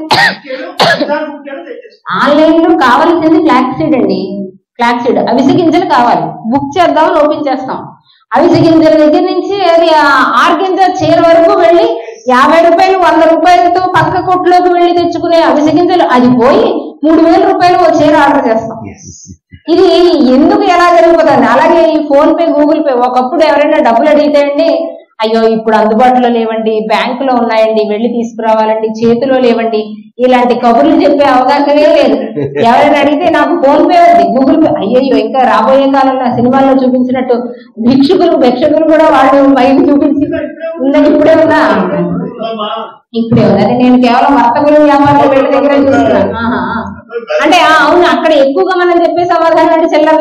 ఫ్లాక్సీడ్ అండి. ఫ్లాక్సీడ్ అవిసె గింజలు కావాలి, బుక్ చేద్దామని ఓపెన్ చేస్తాం. అవిసె గింజల దగ్గర నుంచి అది 6 గింజ చీర వరకు వెళ్ళి 50 రూపాయలు 100 రూపాయలతో పక్క కొట్లోకి వెళ్ళి తెచ్చుకునే అవిసె గింజలు అది పోయి 3000 రూపాయలు ఓ చీర ఆర్డర్ చేస్తాం. ఇది ఎందుకు ఎలా జరిగిపోతుంది? అలాగే ఈ ఫోన్ పే గూగుల్ పే. ఒకప్పుడు ఎవరైనా డబ్బులు అడిగితే అండి అయ్యో ఇప్పుడు అందుబాటులో లేవండి, బ్యాంకులో ఉన్నాయండి, వెళ్ళి తీసుకురావాలండి, చేతిలో లేవండి, ఇలాంటి కబుర్లు చెప్పే అవకాశమే లేదు. ఎవరైనా అడిగితే నాకు ఫోన్ పే ఉంది, గూగుల్ పే. అయ్యయ్యో ఇంకా రాబోయే కాలంలో సినిమాల్లో చూపించినట్టు భిక్షకులు కూడా వాళ్ళు మైలు చూపించి ఉన్నది ఇప్పుడే ఉందా? ఇప్పుడే ఉంది. అదే నేను కేవలం వర్తకులు వ్యాపారులు వీళ్ళ దగ్గర చూస్తున్నాను. అంటే అవును, అక్కడ ఎక్కువగా మనం చెప్పే సమాధానం అంటే చిల్లర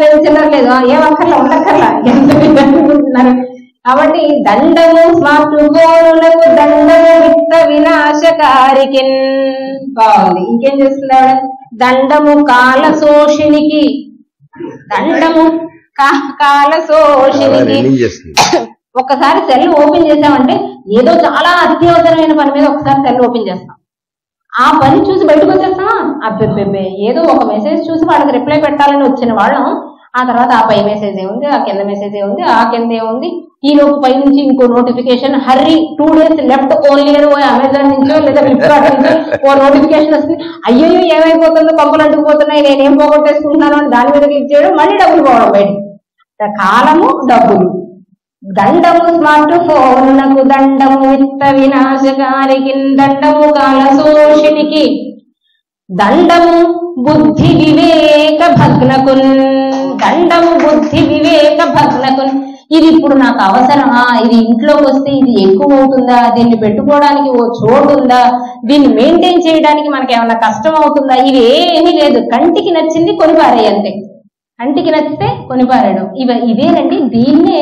లేదు, ఏమక్కర్లా ఉండక్కర్లా, ఎంత అనుకుంటున్నారు. కాబట్టి దండము స్మార్ట్ ఫోనులకు, దండము విత్త వినాశకారికి. బాగుంది. ఇంకేం చేస్తుంది ఆవిడ? దండము కాలశోషినికి, దండము కాలశోషినికి. ఒక్కసారి సెల్ ఓపెన్ చేసామంటే ఏదో చాలా అత్యవసరమైన పని మీద ఒకసారి సెల్ ఓపెన్ చేస్తాం, ఆ పని చూసి బయటకు వచ్చేస్తామా? అబ్బెబ్బెబ్బే ఏదో ఒక మెసేజ్ చూసి వాళ్ళకి రిప్లై పెట్టాలని వచ్చిన వాళ్ళం, ఆ తర్వాత ఆ పై మెసేజ్ ఏముంది, ఆ కింద మెసేజ్ ఏముంది, ఆ కింద ఏముంది, ఈ లోపు పై నుంచి ఇంకో notification, hurry 2 days left only Amazon నుంచో లేదా ఫ్లిప్కార్ట్ నుంచో ఓ నోటిఫికేషన్ వస్తుంది. అయ్యో ఏమైపోతుందో, పంపులు అంటుకుపోతున్నాయి, నేనేం పోగొట్టేసుకుంటున్నాను అని దాని మీద క్లిక్ చేయడం, మళ్ళీ డబ్బులు పోవడం బయట. కాలము డబ్బులు. దండము స్మార్ట్ ఫోనునకు, దండము విత్త వినాశకారికి, దండము కాలశోషినికి, దండము బుద్ధి వివేక భగ్నకున్, దండము బుద్ధి వివేక భగ్నకున్. ఇది ఇప్పుడు నాకు అవసరమా, ఇది ఇంట్లోకి వస్తే ఇది ఎక్కువ అవుతుందా, దీన్ని పెట్టుకోవడానికి ఓ చోటు ఉందా, దీన్ని మెయింటైన్ చేయడానికి మనకి ఏమన్నా కష్టం అవుతుందా, ఇది ఏమీ లేదు. కంటికి నచ్చింది కొనిపారేయి అంతే, కంటికి నచ్చితే కొనిపారేయడం. ఇదేనండి. దీన్నే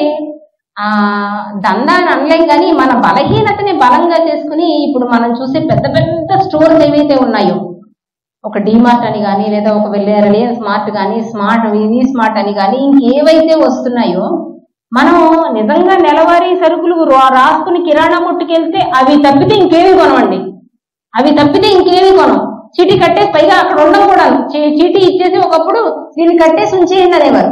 దందాన్ని అనలేం కానీ మన బలహీనతని బలంగా చేసుకుని ఇప్పుడు మనం చూసే పెద్ద పెద్ద స్టోర్స్ ఏవైతే ఉన్నాయో, ఒక డిమార్ట్ అని కానీ, లేదా ఒక రిలయన్స్ స్మార్ట్ కానీ, స్మార్ట్ అని కానీ, ఇంకేవైతే వస్తున్నాయో, మనం నిజంగా నెలవారీ సరుకులు రాసుకుని కిరాణా కొట్టుకెళ్తే అవి తప్పితే ఇంకేమీ కొనమండి, అవి తప్పితే ఇంకేమీ కొనం. చీటీ కట్టేసి, పైగా అక్కడ ఉండడం కూడా, చీటీ ఇచ్చేసి ఒకప్పుడు దీన్ని కట్టేసి ఉంచేయండి అనేవారు.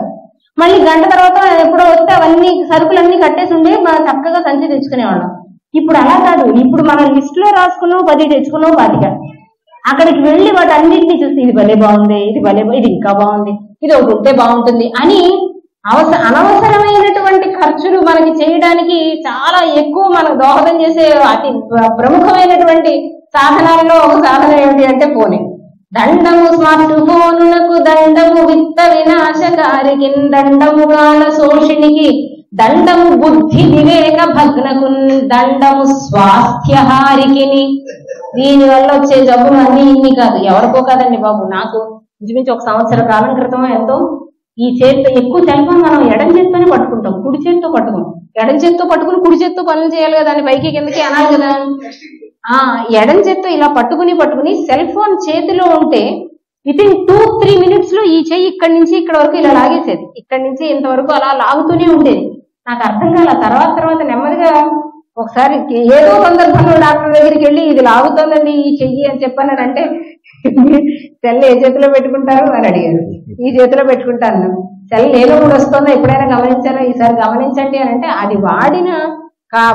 మళ్ళీ గంట తర్వాత ఎప్పుడో వస్తే అవన్నీ సరుకులన్నీ కట్టేసి ఉండే మనం చక్కగా సంచి తెచ్చుకునేవాళ్ళం. ఇప్పుడు అలా కాదు. ఇప్పుడు మనం లిస్ట్ లో రాసుకున్నావు 10 తెచ్చుకున్నావు 25, అక్కడికి వెళ్ళి వాటి అన్నింటినీ చూసి ఇది భలే బాగుంది, ఇది ఇంకా బాగుంది, ఇది ఒకటి ఉంటే బాగుంటుంది అని అనవసరమైనటువంటి ఖర్చులు మనకి చేయడానికి చాలా ఎక్కువ మనకు దోహదం చేసే అతి ప్రముఖమైనటువంటి సాధనాల్లో ఒక సాధనం ఏమిటి అంటే ఫోనే. దండము స్మార్ట్ ఫోనునకు, దండము విత్త వినాశకారికి, దండము కాలశోషినికి, దండము బుద్ధి వివేక భగ్నకున్, దండము స్వాస్థ్యహారికి. దీని వల్ల వచ్చే జబ్బులు అన్ని ఇన్ని కాదు, ఎవరికో కాదండి బాబు. నాకు ఇంచుమించు 1 సంవత్సర కాలం క్రితం ఎంతో ఈ చేతితో ఎక్కువ సెల్ ఫోన్ మనం ఎడం చేత్తోనే పట్టుకుంటాం, కుడి చేతితో పట్టుకుని, ఎడం చేత్తో పట్టుకుని కుడి చేత్తో పనులు చేయాలి కదా, దాన్ని పైకి కిందకి అనాలి కదా. ఎడం చేత్తో ఇలా పట్టుకుని సెల్ ఫోన్ చేతిలో ఉంటే వితిన్ 2-3 minutes లో ఈ చెయ్యి ఇక్కడి నుంచి ఇక్కడ వరకు ఇలా లాగేసేది, ఇక్కడి నుంచి ఇంతవరకు అలా లాగుతూనే ఉండేది. నాకు అర్థం కాల. తర్వాత నెమ్మదిగా ఒకసారి ఏదో సందర్భంలో డాక్టర్ దగ్గరికి వెళ్ళి ఇది లాగుతోందండి ఈ చెయ్యి అని చెప్పానంటే, సెల్ ఏ చేతిలో పెట్టుకుంటారు అని అడిగారు. ఈ చేతిలో పెట్టుకుంటాను. సెల్ ఏదో కూడా వస్తుందో ఎప్పుడైనా గమనించారో, ఈసారి గమనించండి అని అంటే, అది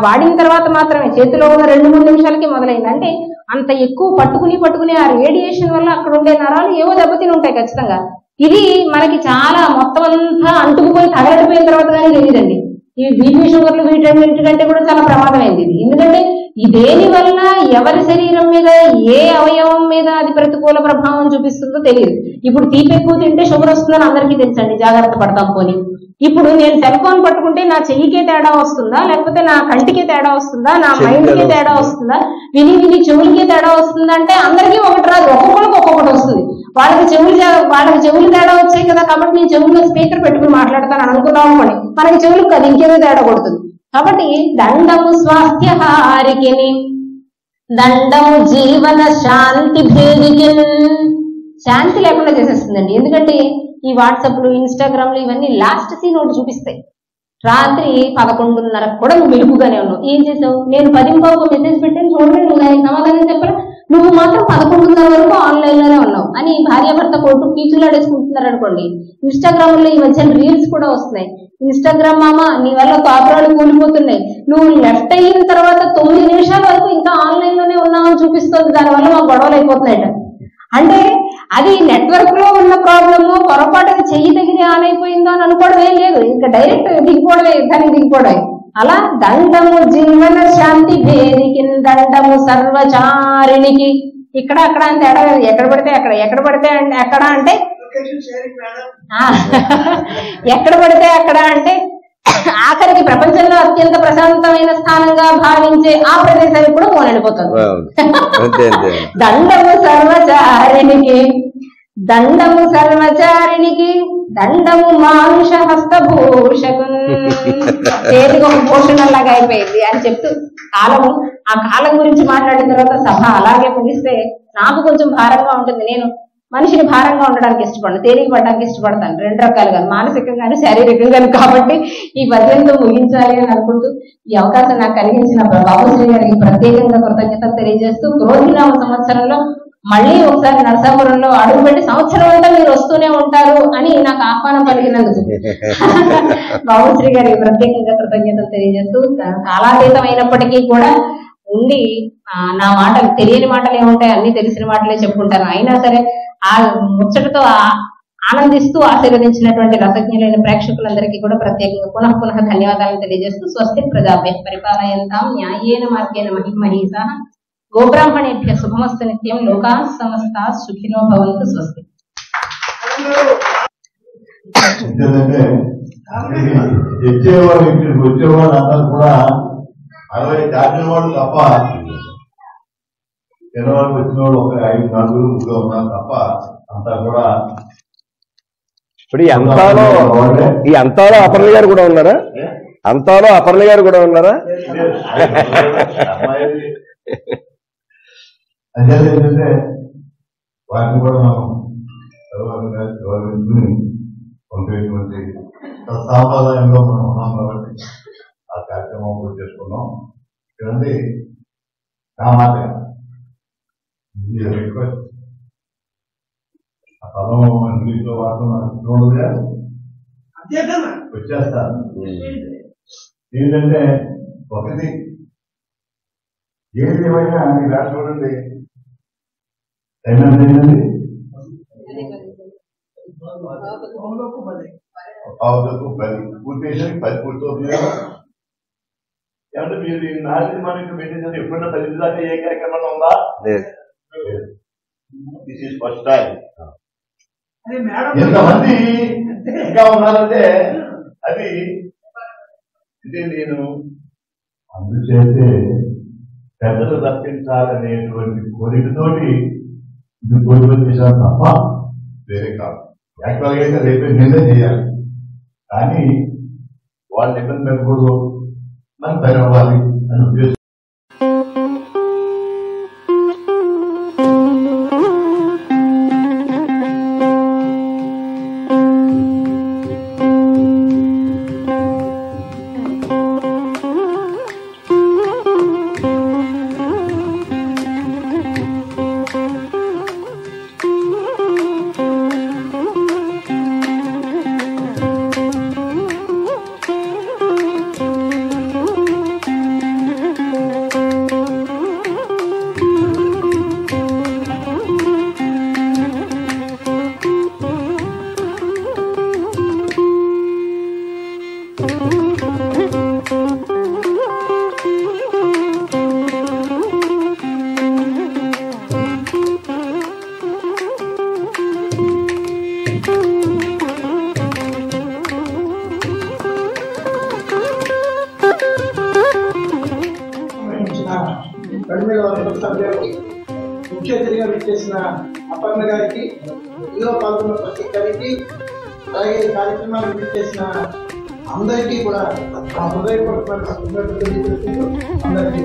వాడిన తర్వాత మాత్రమే చేతిలో ఉన్న 2-3 నిమిషాలకి మొదలైంది. అంటే అంత ఎక్కువ పట్టుకుని ఆ రేడియేషన్ వల్ల అక్కడ ఉండే నరాలు ఏవో దెబ్బతిని ఉంటాయి ఖచ్చితంగా. ఇది మనకి చాలా మొత్తం అంతా అంటుకుపోయి తగలడిపోయిన తర్వాత కానీ తెలియదండి. ఈ బీపీ షుగర్లు వీటన్నింటికంటే కూడా చాలా ప్రమాదమైంది ఇది. ఎందుకంటే దేని వల్ల ఎవరి శరీరం మీద, ఏ అవయవం మీద అది ప్రతికూల ప్రభావం చూపిస్తుందో తెలియదు. ఇప్పుడు తీపి ఎక్కువ తింటే షుగర్ వస్తుందని అందరికీ తెలుసండి, జాగ్రత్త పడతాం పోనీ. ఇప్పుడు నేను సెల్ ఫోన్ పట్టుకుంటే నా చెయ్యికే తేడా వస్తుందా, లేకపోతే నా కంటికే తేడా వస్తుందా, నా మైండ్కే తేడా వస్తుందా, విని చెవులకే తేడా వస్తుందా అంటే అందరికీ ఒకటి రాదు, ఒక్కొక్కరికి ఒక్కొక్కటి వస్తుంది. వాళ్ళకి చెవులు తేడా వచ్చాయి కదా, కాబట్టి నేను చెవుల్లో స్పీకర్ పెట్టుకుని మాట్లాడతాను అని అనుకున్నాం అనుకోండి, మనకి చెవులకు కదా ఇంకేదో తేడా కొడుతుంది. కాబట్టి దండము స్వాస్థ్యహారికి, దండము జీవన శాంతి భేదికి. శాంతి లేకుండా చేసేస్తుందండి. ఎందుకంటే ఈ వాట్సాప్లు, ఇన్స్టాగ్రామ్లు ఇవన్నీ లాస్ట్ సీన్ ఒకటి చూపిస్తాయి. రాత్రి 11:30 కూడా నువ్వు మెలుగుగానే ఉన్నావు. ఏం చేసావు? నేను 10:15 మెసేజ్ పెట్టాను చూడండి, నువ్వు దానికి సమాధానం చెప్పరా, నువ్వు మాత్రం 11:30 వరకు ఆన్లైన్ లోనే ఉన్నావు అని భార్యాభర్త కోర్టు కీచులాడేసుకుంటున్నారు అనుకోండి. ఇన్స్టాగ్రామ్ లో ఈ మధ్య రీల్స్ కూడా వస్తున్నాయి. ఇన్స్టాగ్రామ్ మామ నీ వల్ల కాపురాలు కూలిపోతున్నాయి, నువ్వు లెఫ్ట్ అయిన తర్వాత 9 నిమిషాల వరకు ఇంకా ఆన్లైన్ లోనే ఉన్నావని చూపిస్తుంది, దానివల్ల మాకు గొడవలు అయిపోతున్నాయట. అంటే అది నెట్వర్క్ లో ఉన్న ప్రాబ్లము, పొరపాటున చెయ్యి తగిలి ఆన్ అయిపోయిందో అని అనుకోవడం ఏం లేదు, ఇంకా డైరెక్ట్ దిగిపోవడమే, యుద్ధానికి దిగిపోవడమే. అలా దండము జీవన శాంతి భేదికి దండము సర్వచారిణికి. ఇక్కడ అక్కడ అంటే ఎక్కడ పడితే అక్కడ, ఎక్కడ పడితే ఎక్కడ అంటే ఎక్కడ పడితే అక్కడ అంటే ఆఖరికి ప్రపంచంలో అత్యంత ప్రశాంతమైన స్థానంగా భావించే ఆ ప్రదేశానికి కూడా ఫోన్ వెళ్ళిపోతుంది. దండము సర్వచారిణికి, దండము సర్వచారిణికి, దండము మానుష హస్తభూషకు. చేతికి ఒక భూషణలాగా అయిపోయింది అని చెప్తూ కాలము, ఆ కాలం గురించి మాట్లాడిన తర్వాత సభ అలాగే ముగిస్తే నాకు కొంచెం భారంగా ఉంటుంది. నేను మనిషిని భారంగా ఉండడానికి ఇష్టపడను, తేలిక పడడానికి ఇష్టపడతాను. రెండు రకాలుగా, మానసికంగాను శారీరకంగాను. కాబట్టి ఈ పద్యంతో ముగించాలి అని అనుకుంటూ ఈ అవకాశం నాకు కలిగించిన బాబుశ్రీ గారికి ప్రత్యేకంగా కృతజ్ఞతలు తెలియజేస్తూ, క్రోధినామ సంవత్సరంలో మళ్ళీ ఒకసారి నరసాపురంలో అడుగుపెట్టి సంవత్సరం అంతా మీరు వస్తూనే ఉంటారు అని నాకు ఆహ్వానం పలికినందుకు బాబుశ్రీ గారికి ప్రత్యేకంగా కృతజ్ఞతలు తెలియజేస్తూ, కాలాతీతమైనప్పటికీ కూడా ఉండి నా మాటలు, తెలియని మాటలు ఏముంటాయి, అన్ని తెలిసిన మాటలే చెప్పుకుంటాను. అయినా సరే ఆ ముచ్చటతో ఆనందిస్తూ ఆశీర్వదించినటువంటి రసజ్ఞులైన ప్రేక్షకులందరికీ కూడా ప్రత్యేకంగా పునః ధన్యవాదాలను తెలియజేస్తూ, స్వస్తి ప్రజాభ్యః పరిపాలయంతాం న్యాయేన మార్గేణ మహిమహీసాః గోబ్రాహ్మణేభ్య శుభమస్తు నిత్యం. లోకాః సమస్తాః సుఖినో భవంతు. స్వస్తి. వచ్చేవాళ్ళు ఇక్కడికి వచ్చేవాళ్ళు అందరూ కూడా 60 దాటిన వాళ్ళు తప్ప, తినవాళ్ళకి వచ్చిన వాళ్ళు ఒక 5 4 3 ఉన్నారు తప్ప అంతా కూడా. ఇప్పుడు ఈ అంతాలో అపర్ణ గారు కూడా ఉన్నారా? అంతాలో అపర్ణ గారు కూడా ఉన్నారా? అంటే ఏంటంటే వాటిని కూడా మనం గౌరవించుకుని పంపేటువంటి సాంప్రదాయంలో మనం ఉన్నాం కాబట్టి ఆ కార్యక్రమం కూడా చేసుకున్నాం. ఇక్కడండి నా మాట రిక్వెస్ట్, ఆ పదం ఇంగ్లీష్లో వాడుతున్నా వచ్చేస్తాను. ఏంటంటే ఒకటి ఏది ఏమైనా మీరు రాసి చూడండి, ఏంటండి పూర్తి 10 పూర్తవుతుంది. ఏమంటే మీరు నాలుగు మనకి పెట్టేసారు, ఎప్పుడైనా 10 దాకా ఏ కార్యక్రమం ఉందా? This is first time. ఎంతమంది ఇంకా ఉన్నారంటే అది ఇది నేను అందుచేతే పెద్దలు తప్పించాలనేటువంటి కోరికతోటి ఇది కోరిక చేశాను తప్ప వేరే కాదు. యాక్చువల్గా అయితే రేపే నిన్నే చేయాలి, కానీ వాళ్ళు నిబంధన పెట్టకూడదు, మనం భయపడాలి అని ఉద్దేశం. ముఖ్య అతిథిగా విచ్చేసిన అపర్ణ గారికి, ఇందులో పాల్గొన్న ప్రతి కవికి, అలాగే కార్యక్రమాలు విచ్చేసిన అందరికీ కూడా హృదయపూర్వక అందరికీ